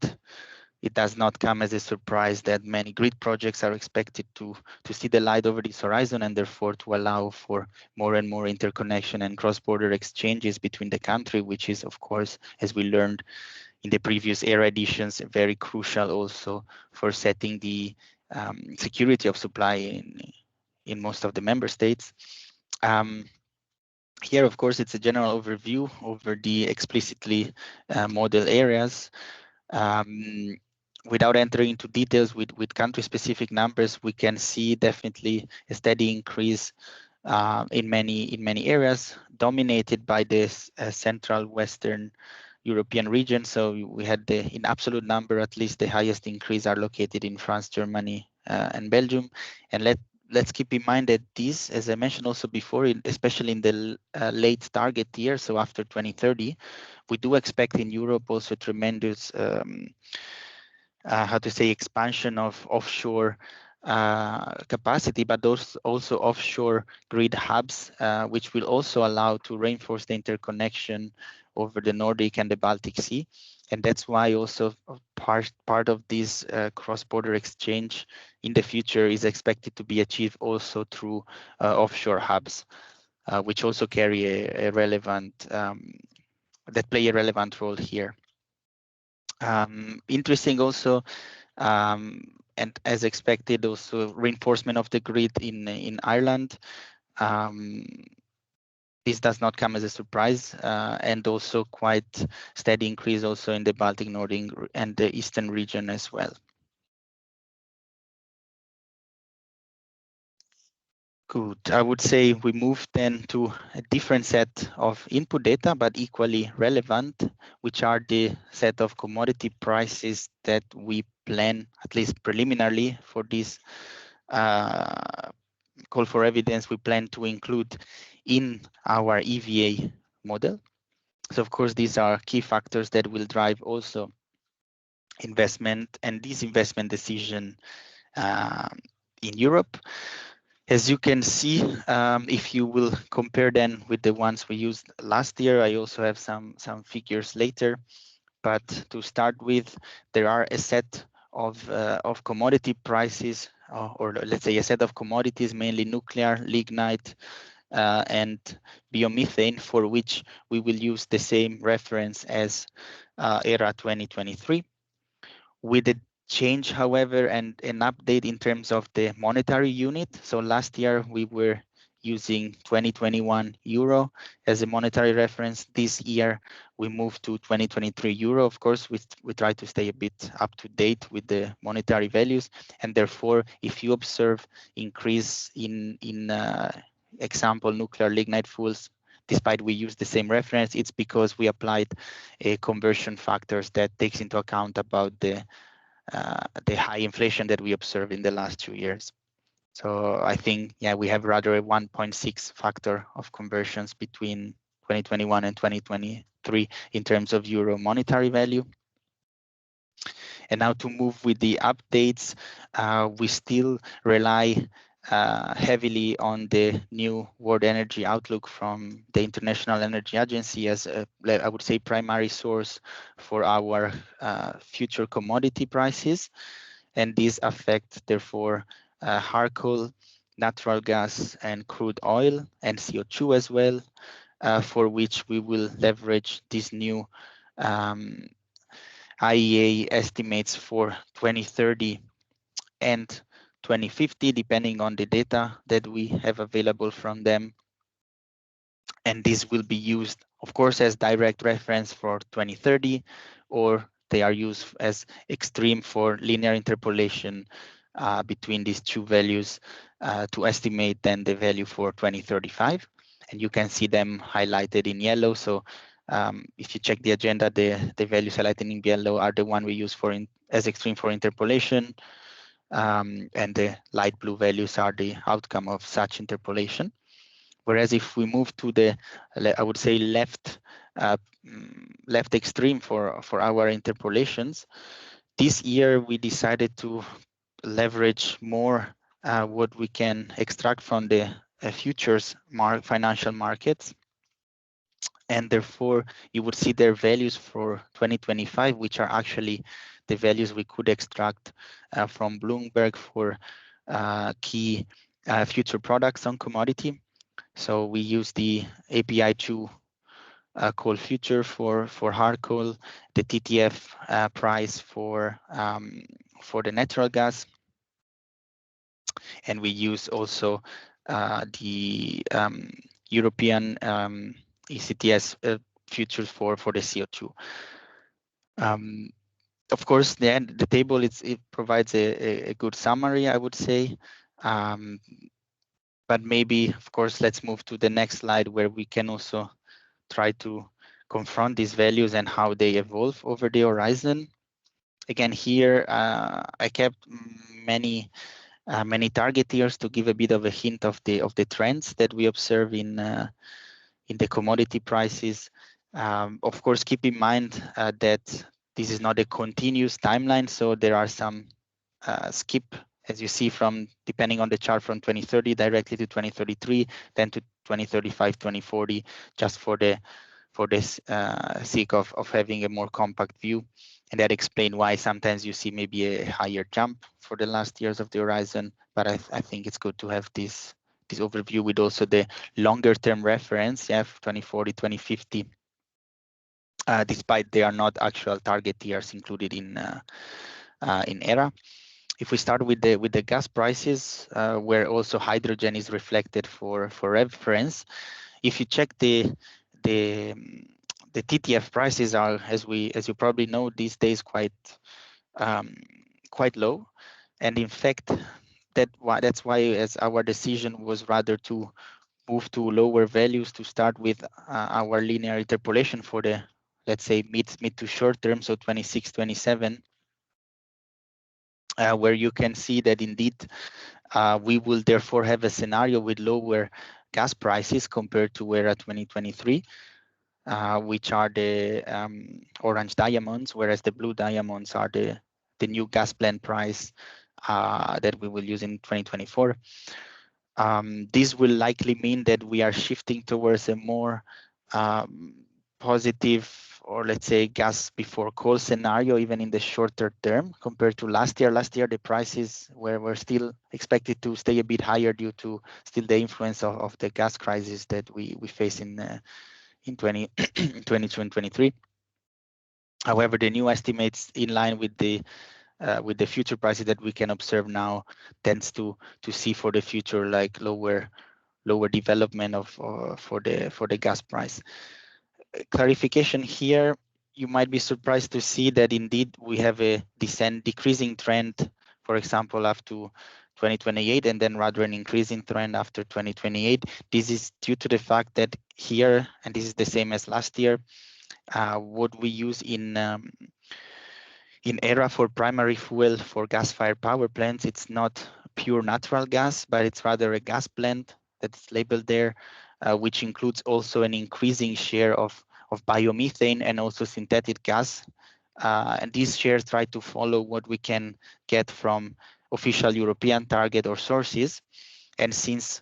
it does not come as a surprise that many grid projects are expected to see the light over this horizon, and therefore to allow for more and more interconnection and cross-border exchanges between the country, which is, of course, as we learned in the previous ERA editions, very crucial also for setting the security of supply in most of the member states. Here, of course, it's a general overview over the explicitly model areas. Without entering into details with country-specific numbers, we can see definitely a steady increase in many areas, dominated by this central Western European region. So we had in absolute number, at least the highest increase are located in France, Germany, and Belgium. And let's keep in mind that this, as I mentioned also before, especially in the late target year, so after 2030, we do expect in Europe also tremendous expansion of offshore capacity, but those also offshore grid hubs, which will also allow to reinforce the interconnection over the Nordic and the Baltic Sea. And that's why also part of this cross-border exchange in the future is expected to be achieved also through offshore hubs, which also carry a relevant, that play a relevant role here. Interesting also, and as expected, also reinforcement of the grid in Ireland. This does not come as a surprise, and also quite steady increase also in the Baltic, Nordic, and the Eastern region as well. Good. I would say we move then to a different set of input data, but equally relevant, which are the set of commodity prices that we plan, at least preliminarily, for this call for evidence we plan to include in our EVA model. So of course, these are key factors that will drive also investment and disinvestment decision in Europe. As you can see, if you will compare them with the ones we used last year, I also have some figures later. But to start with, there are a set of commodity prices, or let's say a set of commodities, mainly nuclear, lignite, and biomethane, for which we will use the same reference as ERA 2023. With a change, however, and an update in terms of the monetary unit. So last year we were using 2021 euro as a monetary reference. This year we moved to 2023 euro. Of course, we try to stay a bit up to date with the monetary values, and therefore, if you observe increase in example nuclear lignite fuels, despite we use the same reference, it's because we applied a conversion factors that takes into account about the high inflation that we observed in the last 2 years. So I think, yeah, we have rather a 1.6 factor of conversions between 2021 and 2023 in terms of euro monetary value. And now to move with the updates, we still rely heavily on the new World Energy Outlook from the International Energy Agency as I would say primary source for our future commodity prices, and these affect therefore hard coal, natural gas, and crude oil, and CO2 as well, for which we will leverage this new IEA estimates for 2030 and 2050, depending on the data that we have available from them. And this will be used, of course, as direct reference for 2030, or they are used as extreme for linear interpolation between these two values to estimate then the value for 2035. And you can see them highlighted in yellow. So if you check the agenda, the values highlighted in yellow are the one we use for as extreme for interpolation. And the light blue values are the outcome of such interpolation. Whereas if we move to the, I would say, left extreme for our interpolations, this year we decided to leverage more what we can extract from the futures financial markets. And therefore, you would see their values for 2025, which are actually the values we could extract from Bloomberg for key future products on commodity. So we use the API2 coal future for hard coal, the TTF price for the natural gas, and we use also the European ECTS futures for the CO2. Of course, the table it provides a good summary, I would say. But maybe, of course, let's move to the next slide where we can also try to confront these values and how they evolve over the horizon. Again, here I kept many target years to give a bit of a hint of the trends that we observe in the commodity prices. Of course, keep in mind that this is not a continuous timeline, so there are some skip, as you see, from depending on the chart, from 2030 directly to 2033, then to 2035, 2040, just for the sake of having a more compact view. And that explains why sometimes you see maybe a higher jump for the last years of the horizon. But I think it's good to have this overview with also the longer term reference, 2040, 2050, despite they are not actual target years included in ERA. If we start with the gas prices, where also hydrogen is reflected for reference, if you check the TTF prices are, as you probably know, these days quite low, and in fact that's why as our decision was rather to move to lower values to start with our linear interpolation for the, let's say, mid to short term, so 26, 27, where you can see that indeed we will therefore have a scenario with lower gas prices compared to ERA 2023, which are the orange diamonds, whereas the blue diamonds are the new gas blend price that we will use in 2024. This will likely mean that we are shifting towards a more positive, or let's say gas before coal scenario, even in the shorter term compared to last year. Last year, the prices were still expected to stay a bit higher due to still the influence of the gas crisis that we face in 2022 and 23. However, the new estimates in line with the future prices that we can observe now tends to see for the future like lower development of for the gas price. Clarification here, you might be surprised to see that indeed we have a decreasing trend, for example, up to 2028, and then rather an increasing trend after 2028. This is due to the fact that here, and this is the same as last year, what we use in ERA for primary fuel for gas-fired power plants, it's not pure natural gas, but it's rather a gas blend that's labeled there, which includes also an increasing share of biomethane and also synthetic gas. And these shares try to follow what we can get from official European target or sources. And since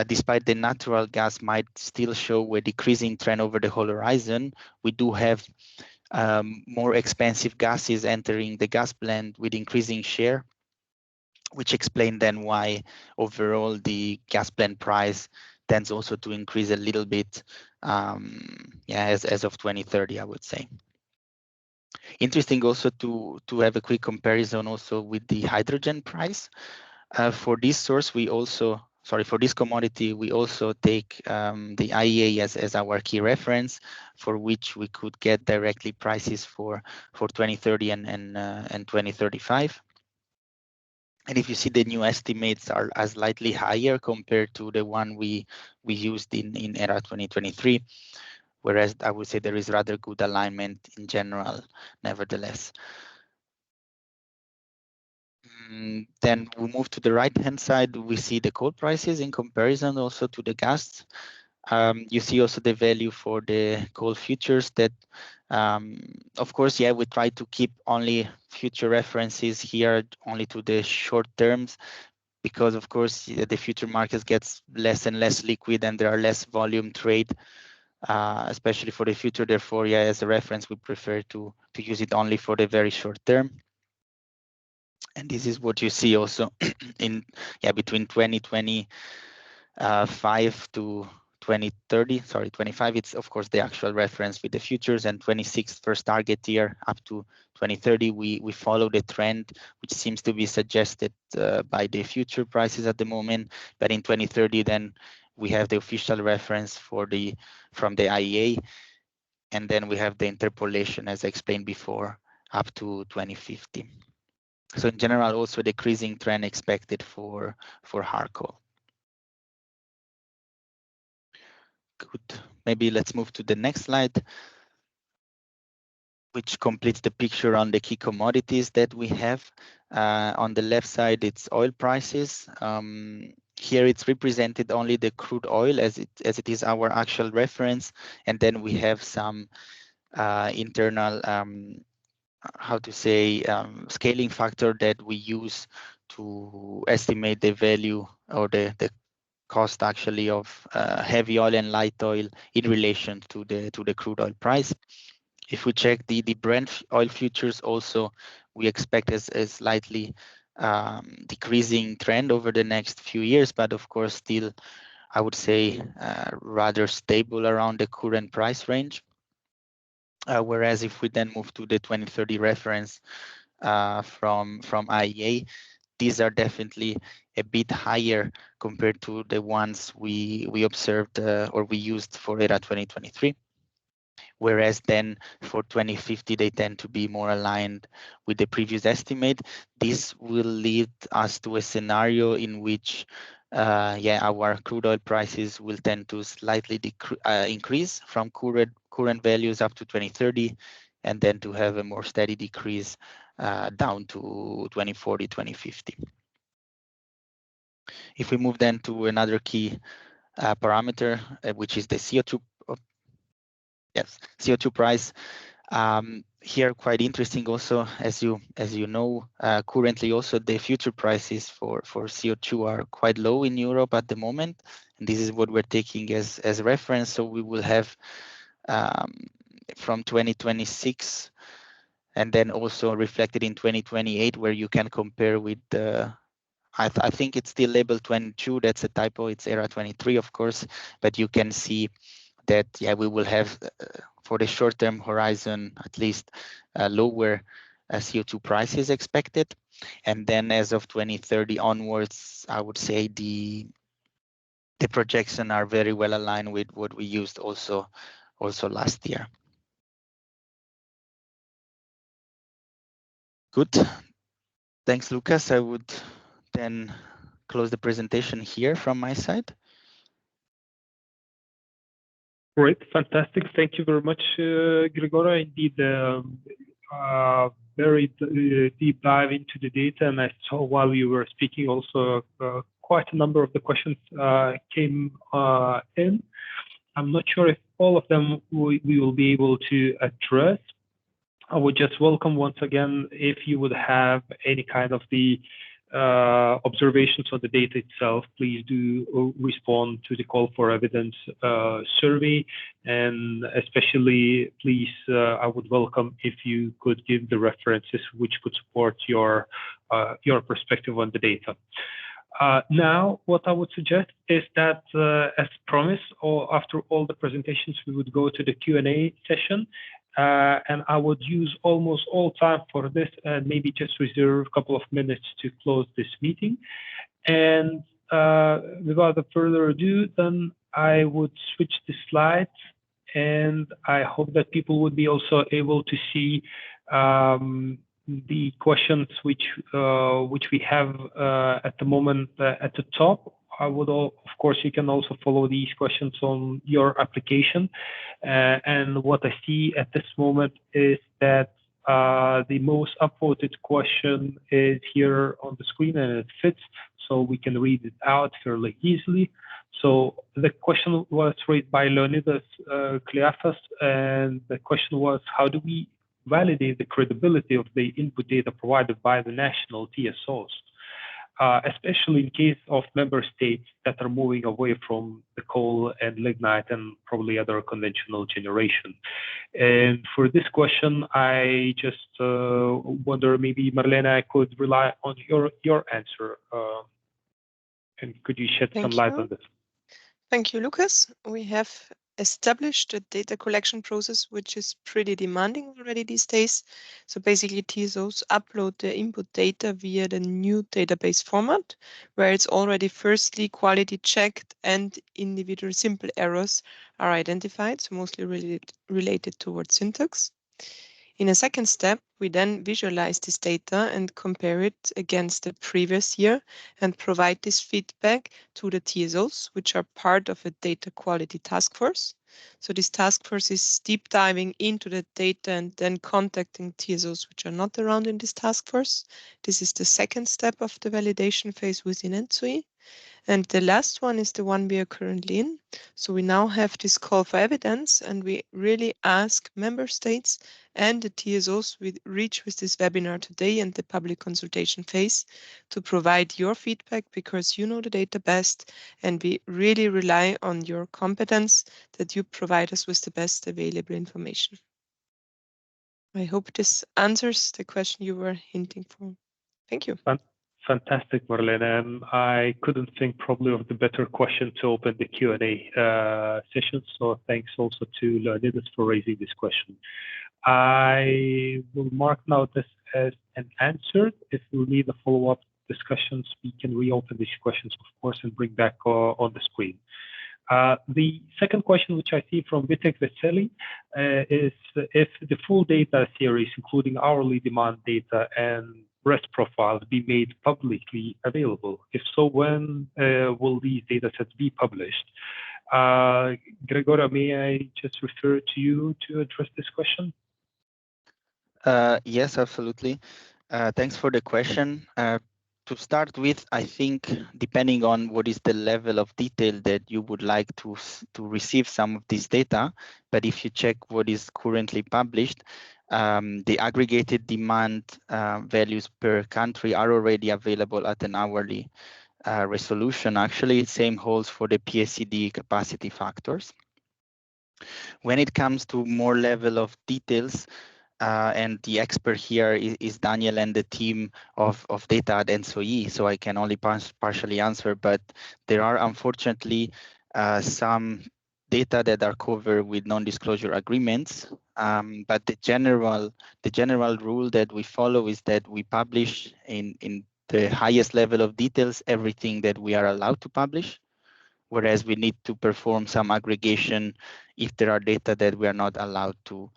despite the natural gas might still show a decreasing trend over the whole horizon, we do have more expensive gases entering the gas blend with increasing share, which explain then why overall the gas blend price tends also to increase a little bit, as of 2030, I would say. Interesting also to have a quick comparison also with the hydrogen price. For this source, for this commodity, we also take the IEA as our key reference, for which we could get directly prices for 2030 and 2035. And if you see, the new estimates are slightly higher compared to the one we used in ERA 2023, whereas I would say there is rather good alignment in general, nevertheless. Then we move to the right-hand side, we see the coal prices in comparison also to the gas. You see also the value for the coal futures that, of course, yeah, we try to keep only future references here only to the short terms, because of course the future markets gets less and less liquid and there are less volume trade, especially for the future. Therefore, yeah, as a reference, we prefer to use it only for the very short term. And this is what you see also in, yeah, between 2025 to 2030, sorry, 25, it's of course the actual reference with the futures, and 26 first target year up to 2030, we follow the trend, which seems to be suggested by the future prices at the moment. But in 2030, then we have the official reference for from the IEA, and then we have the interpolation, as I explained before, up to 2050. So in general, also decreasing trend expected for hard coal. Good. Maybe let's move to the next slide, which completes the picture on the key commodities that we have. On the left side, it's oil prices. Here it's represented only the crude oil as it is our actual reference, and then we have some internal how to say scaling factor that we use to estimate the value or the cost actually of heavy oil and light oil in relation to the crude oil price. If we check the Brent oil futures, also we expect a slightly decreasing trend over the next few years, but of course still I would say rather stable around the current price range. Whereas if we then move to the 2030 reference from IEA, these are definitely a bit higher compared to the ones we observed or we used for ERA 2023. Whereas then for 2050, they tend to be more aligned with the previous estimate. This will lead us to a scenario in which our crude oil prices will tend to slightly increase from current values up to 2030, and then to have a more steady decrease down to 2040, 2050. If we move then to another key parameter, which is the CO2 price. Here, quite interesting also, as you know, currently also the future prices for CO2 are quite low in Europe at the moment, and this is what we're taking as reference. So we will have from 2026, and then also reflected in 2028, where you can compare with the. I think it's still labeled 22. That's a typo. It's ERA 23, of course, but you can see that we will have for the short-term horizon at least lower CO2 prices expected, and then as of 2030 onwards, I would say the projections are very well aligned with what we used also last year. Good. Thanks, Lucas. I would then close the presentation here from my side. Great, fantastic. Thank you very much, Grigora. Indeed, very deep dive into the data, and I saw while you were speaking also quite a number of the questions came in. I'm not sure if all of them we will be able to address. I would just welcome once again if you would have any kind of the observations on the data itself, please do respond to the call for evidence survey, and especially please I would welcome if you could give the references which could support your perspective on the data. Now, what I would suggest is that, as promised, after all the presentations, we would go to the Q&A session. And I would use almost all time for this, and maybe just reserve a couple of minutes to close this meeting. And without further ado, then I would switch the slides, and I hope that people would be also able to see the questions which we have at the moment at the top. I would, of course, you can also follow these questions on your application. And what I see at this moment is that The most upvoted question is here on the screen, and it fits, so we can read it out fairly easily. So the question was raised by Leonidas Kleafas, and the question was, how do we validate the credibility of the input data provided by the national TSOs? Especially in case of member states that are moving away from the coal and lignite and probably other conventional generation. And for this question, I just wonder, maybe Marlene, I could rely on your answer. And could you shed some light on this? Thank you, Lucas. We have established a data collection process which is pretty demanding already these days. So basically TSOs upload their input data via the new database format, where it's already firstly quality checked and individual simple errors are identified, so mostly related towards syntax. In a second step, we then visualize this data and compare it against the previous year and provide this feedback to the TSOs, which are part of a data quality task force. So this task force is deep diving into the data and then contacting TSOs which are not around in this task force. This is the second step of the validation phase within ENTSO-E. And the last one is the one we are currently in. So we now have this call for evidence, and we really ask member states and the TSOs we reach with this webinar today and the public consultation phase to provide your feedback, because you know the data best, and we really rely on your competence that you provide us with the best available information. I hope this answers the question you were hinting for. Thank you. Fantastic, Marlene. I couldn't think probably of the better question to open the Q&A session. So thanks also to Leonidas for raising this question. I will mark now this as an answer. If we need a follow-up discussions, we can reopen these questions, of course, and bring back on the screen. The second question, which I see from Vitek Veseli, is if the full data series, including hourly demand data and REST profiles, be made publicly available? If so, when will these data sets be published? Gregoria, may I just refer to you to address this question? Yes, absolutely. Thanks for the question. To start with, I think depending on what is the level of detail that you would like to receive some of this data, but if you check what is currently published, the aggregated demand values per country are already available at an hourly resolution. Actually, same holds for the PSCD capacity factors. When it comes to more level of details, and the expert here is Daniel and the team of data at ENTSO-E, so I can only partially answer, but there are unfortunately some data that are covered with non-disclosure agreements. But the general rule that we follow is that we publish in the highest level of details everything that we are allowed to publish, whereas we need to perform some aggregation if there are data that we are not allowed to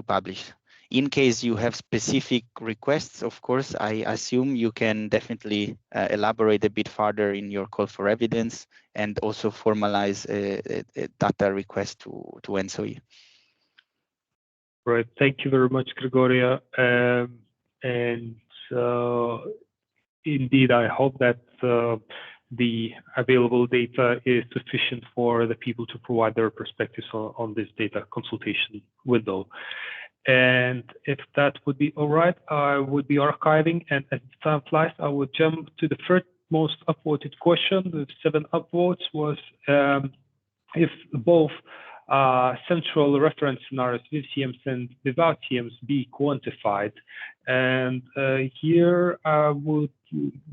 publish. In case you have specific requests, of course, I assume you can definitely elaborate a bit further in your call for evidence and also formalize a data request to ENTSO-E. Right. Thank you very much, Gregoria. Indeed, I hope that the available data is sufficient for the people to provide their perspectives on this data consultation window. And if that would be all right, I would be archiving, and as time flies, I would jump to the first most upvoted question. The 7 upvotes was if both central reference scenarios, VCMs and without CMs, be quantified. And here I would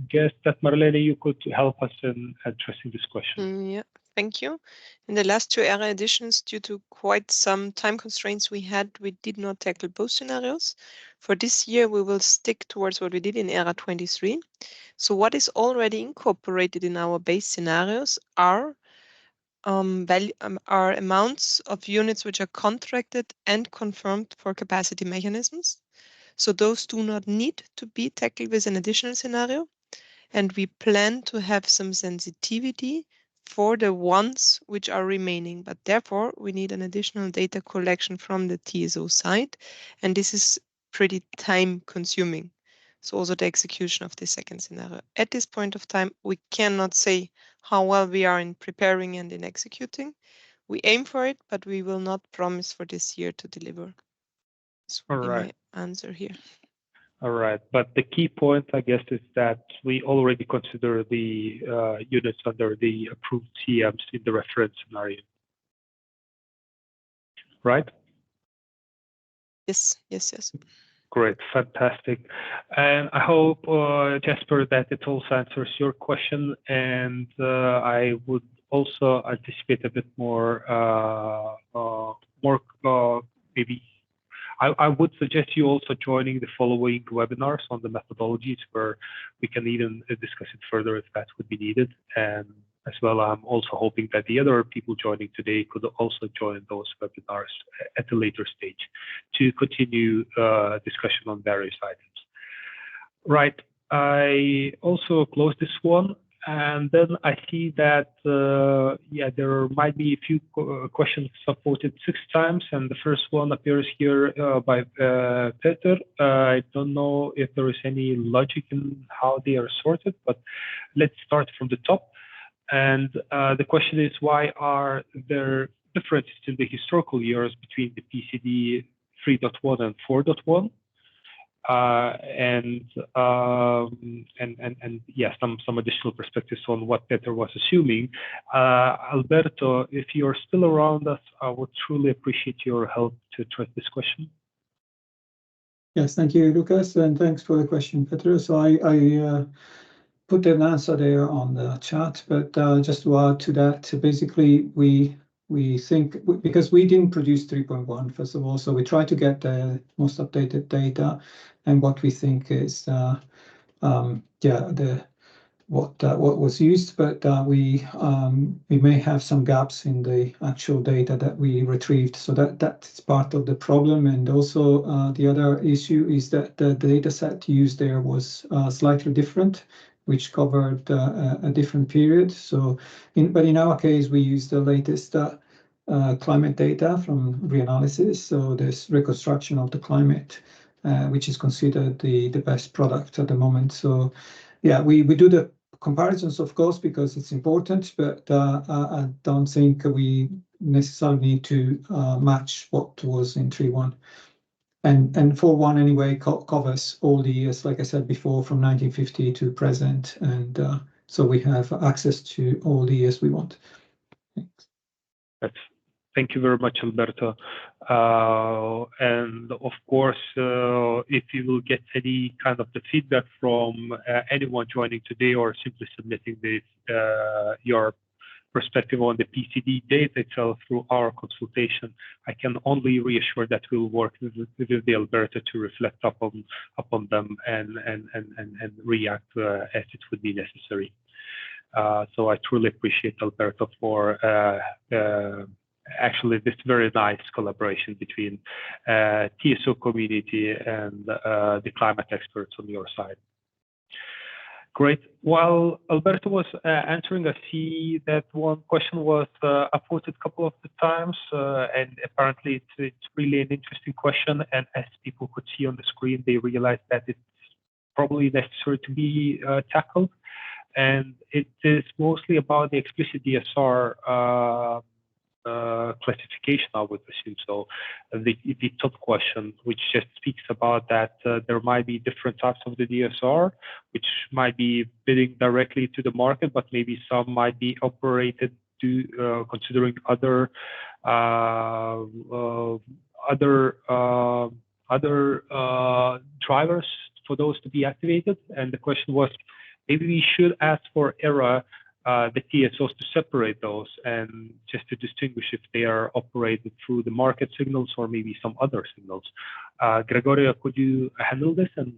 guess that Marlene, you could help us in addressing this question. Yeah. Thank you. In the last 2 ERAA editions, due to quite some time constraints we had, we did not tackle both scenarios. For this year, we will stick towards what we did in ERAA 23. So what is already incorporated in our base scenarios are amounts of units which are contracted and confirmed for capacity mechanisms. So those do not need to be tackled with an additional scenario. And we plan to have some sensitivity for the ones which are remaining, but therefore we need an additional data collection from the TSO side. And this is pretty time consuming. So also the execution of the second scenario. At this point of time, we cannot say how well we are in preparing and in executing. We aim for it, but we will not promise for this year to deliver. This would be my answer here. All right, but the key point, I guess, is that we already consider the units under the approved CMs in the reference scenario, right? Yes, yes, yes. Great, fantastic. And I hope, Jasper, that it also answers your question. And I would also anticipate a bit more, maybe I would suggest you also joining the following webinars on the methodologies, where we can even discuss it further if that would be needed. And as well, I'm also hoping that the other people joining today could also join those webinars at a later stage to continue discussion on various items. Right, I also close this one. And then I see that, yeah, there might be a few questions supported 6 times. And the first one appears here by Peter. I don't know if there is any logic in how they are sorted, but let's start from the top. And the question is, why are there differences in the historical years between the PCD 3.1 and 4.1? And yeah, some additional perspectives on what Peter was assuming. Alberto, if you're still around us, I would truly appreciate your help to address this question. Yes, thank you, Lucas, and thanks for the question, Peter. So I put an answer there on the chat, but just to add to that, basically we think, because we didn't produce 3.1 first of all, so we try to get the most updated data, and what we think is what was used, but we may have some gaps in the actual data that we retrieved, so that's part of the problem. And also the other issue is that the data set used there was slightly different, which covered a different period. So, but in our case, we used the latest climate data from reanalysis. So there's reconstruction of the climate, which is considered the best product at the moment. So yeah, we do the comparisons, of course, because it's important, but I don't think we necessarily need to match what was in 3.1. And 4.1 anyway covers all the years, like I said before, from 1950 to present, and so we have access to all the years we want. Thanks. Thank you very much, Alberto. And of course, if you will get any kind of the feedback from anyone joining today, or simply submitting this, your perspective on the PCD data itself through our consultation, I can only reassure that we'll work with the Alberto to reflect upon them and react as it would be necessary. So I truly appreciate Alberto for actually this very nice collaboration between TSO community and the climate experts on your side. Great. While Alberto was answering, I see that one question was upvoted a couple of the times, and apparently it's really an interesting question. And as people could see on the screen, they realized that it's probably necessary to be tackled. And it is mostly about the explicit DSR classification, I would assume. So the top question, which just speaks about that there might be different types of the DSR, which might be bidding directly to the market, but maybe some might be operated to considering other drivers for those to be activated. And the question was, maybe we should ask for ERAA the TSOs to separate those, and just to distinguish if they are operated through the market signals or maybe some other signals. Gregorio, could you handle this and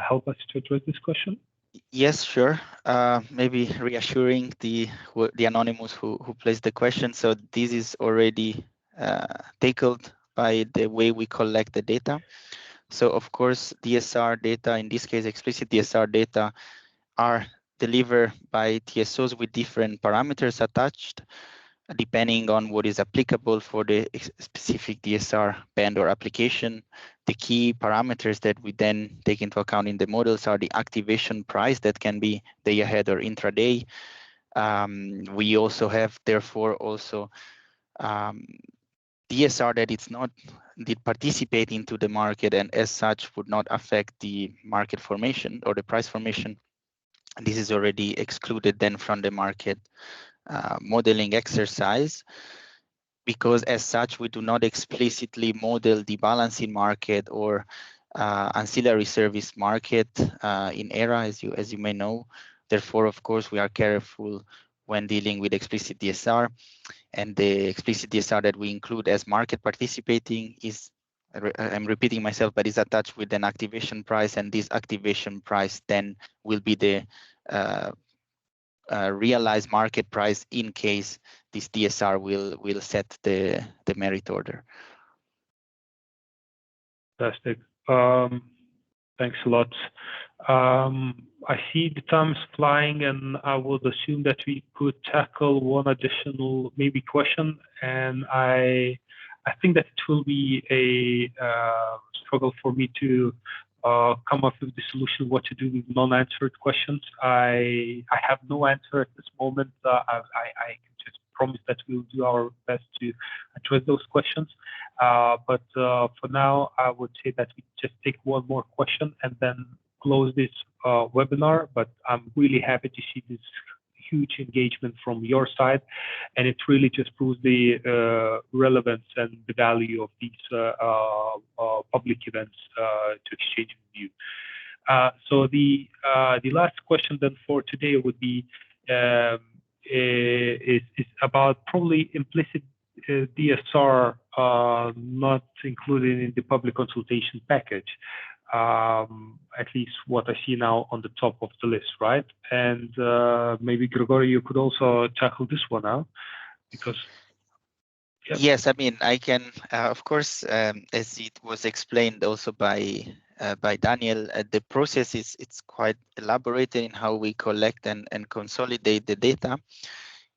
help us to address this question? Yes, sure. Maybe reassuring the anonymous who placed the question. So this is already tackled by the way we collect the data. So of course, DSR data, in this case, explicit DSR data, are delivered by TSOs with different parameters attached. depending on what is applicable for the specific DSR band or application. The key parameters that we then take into account in the models are the activation price that can be day ahead or intraday. We also have, therefore, also DSR that it's not did participate into the market and as such would not affect the market formation or the price formation. And this is already excluded then from the market modeling exercise, because as such we do not explicitly model the balancing market or ancillary service market in ERAA, as you may know. Therefore, of course, we are careful when dealing with explicit DSR, and the explicit DSR that we include as market participating is, I'm repeating myself, but is attached with an activation price, and this activation price then will be the realized market price in case this DSR will set the merit order. Fantastic. Thanks a lot. I see the time's flying, and I would assume that we could tackle one additional maybe question, and I think that it will be a struggle for me to come up with the solution what to do with non-answered questions. I have no answer at this moment. I can just promise that we'll do our best to address those questions. But for now, I would say that we just take one more question and then close this webinar. But I'm really happy to see this huge engagement from your side, and it really just proves the relevance and the value of these public events to exchange with you. So the last question then for today would be is about probably implicit DSR not included in the public consultation package. At least what I see now on the top of the list, right? And maybe Grigori, you could also tackle this one now, because yep. Yes, I mean I can, of course, as it was explained also by Daniel, the process it's quite elaborated in how we collect and consolidate the data.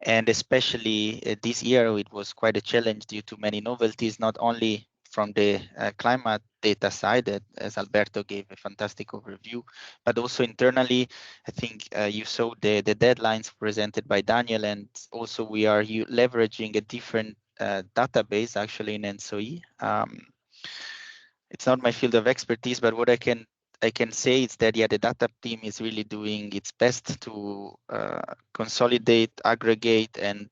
And especially this year, it was quite a challenge due to many novelties, not only from the climate data side, that, as Alberto gave a fantastic overview, but also internally. I think you saw the deadlines presented by Daniel, and also we are leveraging a different database actually in ENTSO-E. It's not my field of expertise, but what I can say is that the data team is really doing its best to consolidate, aggregate, and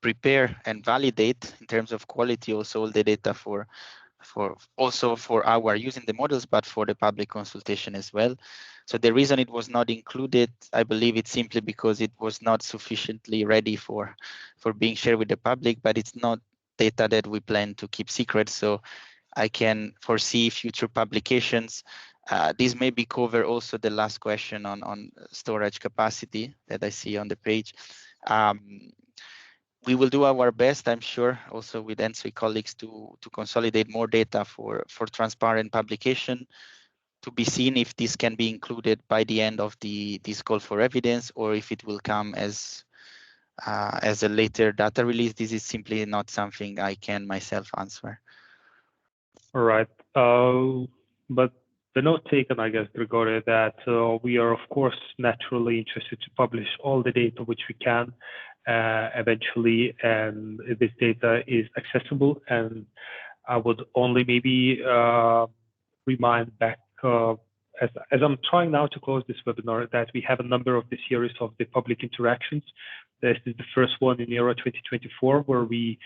prepare and validate in terms of quality also all the data for our using the models, but for the public consultation as well. So the reason it was not included, I believe it's simply because it was not sufficiently ready for being shared with the public, but it's not data that we plan to keep secret. So I can foresee future publications. This maybe cover also the last question on storage capacity that I see on the page. We will do our best, I'm sure, also with ENTSO-E colleagues to consolidate more data for transparent publication, to be seen if this can be included by the end of this call for evidence, or if it will come as a later data release. This is simply not something I can myself answer. All right, but the note taken, I guess, Grigori, that we are, of course, naturally interested to publish all the data which we can eventually, and this data is accessible. And I would only maybe remind back, as I'm trying now to close this webinar, that we have a number of the series of the public interactions. This is the first one in ERAA 2024, where we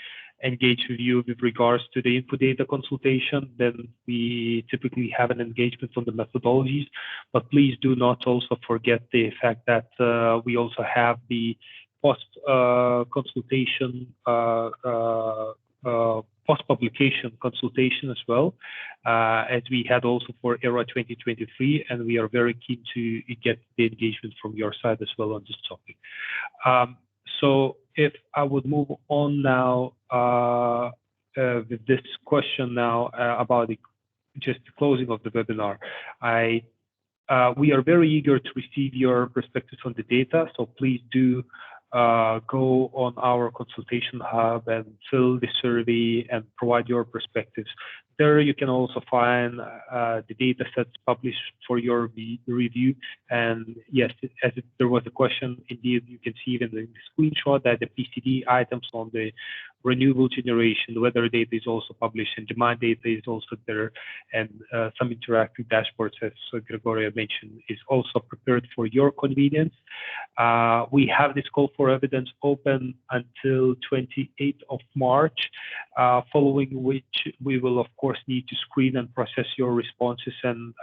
engage with you with regards to the input data consultation. Then we typically have an engagement on the methodologies, but please do not also forget the fact that we also have the post-consultation, post-publication consultation as well, as we had also for ERAA 2023, and we are very keen to get the engagement from your side as well on this topic. So if I would move on now with this question now about just the closing of the webinar, we are very eager to receive your perspectives on the data. So please do go on our consultation hub and fill the survey and provide your perspectives. There you can also find the data sets published for your review. And yes, there was a question, indeed, you can see it in the screenshot that the PCD items on the renewable generation, the weather data is also published, and demand data is also there, and some interactive dashboards, as Gregoria mentioned, is also prepared for your convenience. We have this call for evidence open until 28th of March, following which we will, of course, need to screen and process your responses and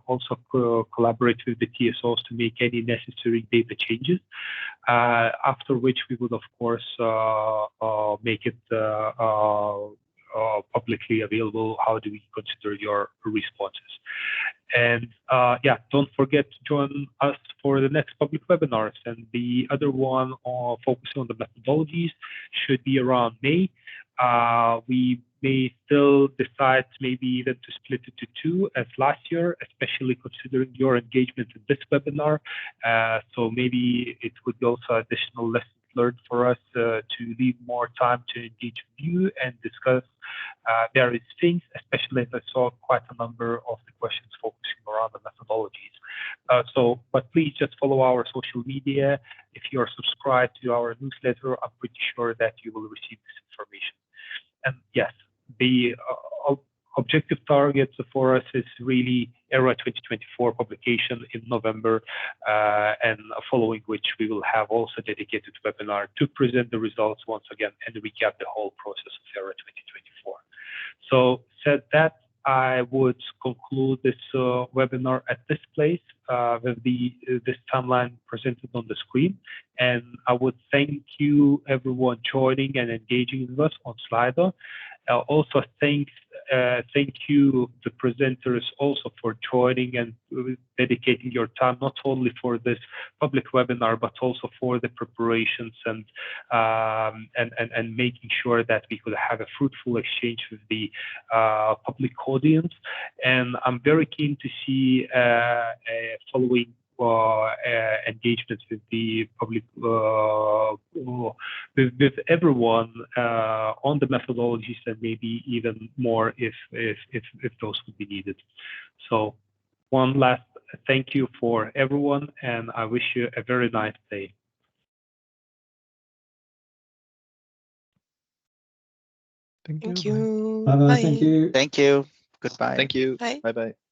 also collaborate with the TSOs to make any necessary data changes. After which we would, of course, make it publicly available. How do we consider your responses? And yeah, don't forget to join us for the next public webinars. And the other one focusing on the methodologies should be around May. We may still decide maybe even to split it to two as last year, especially considering your engagement in this webinar. So maybe it would be also additional lessons learned for us to leave more time to engage with you and discuss various things, especially as I saw quite a number of the questions focusing around the methodologies. But please just follow our social media. If you are subscribed to our newsletter, I'm pretty sure that you will receive this information. And yes, the objective target for us is really ERAA 2024 publication in November, and following which we will have also dedicated webinar to present the results once again and recap the whole process of ERAA 2024. So said that, I would conclude this webinar at this place with this timeline presented on the screen. And I would thank you everyone joining and engaging with us on Slido. Also thank you the presenters also for joining and dedicating your time not only for this public webinar but also for the preparations and making sure that we could have a fruitful exchange with the public audience. And I'm very keen to see following engagement with the public, with everyone on the methodologies, and maybe even more if those would be needed. So one last thank you for everyone, and I wish you a very nice day. Thank Thank you. you. Bye-bye. Bye. Thank you. Thank you. Goodbye. Thank you. Bye. Bye-bye.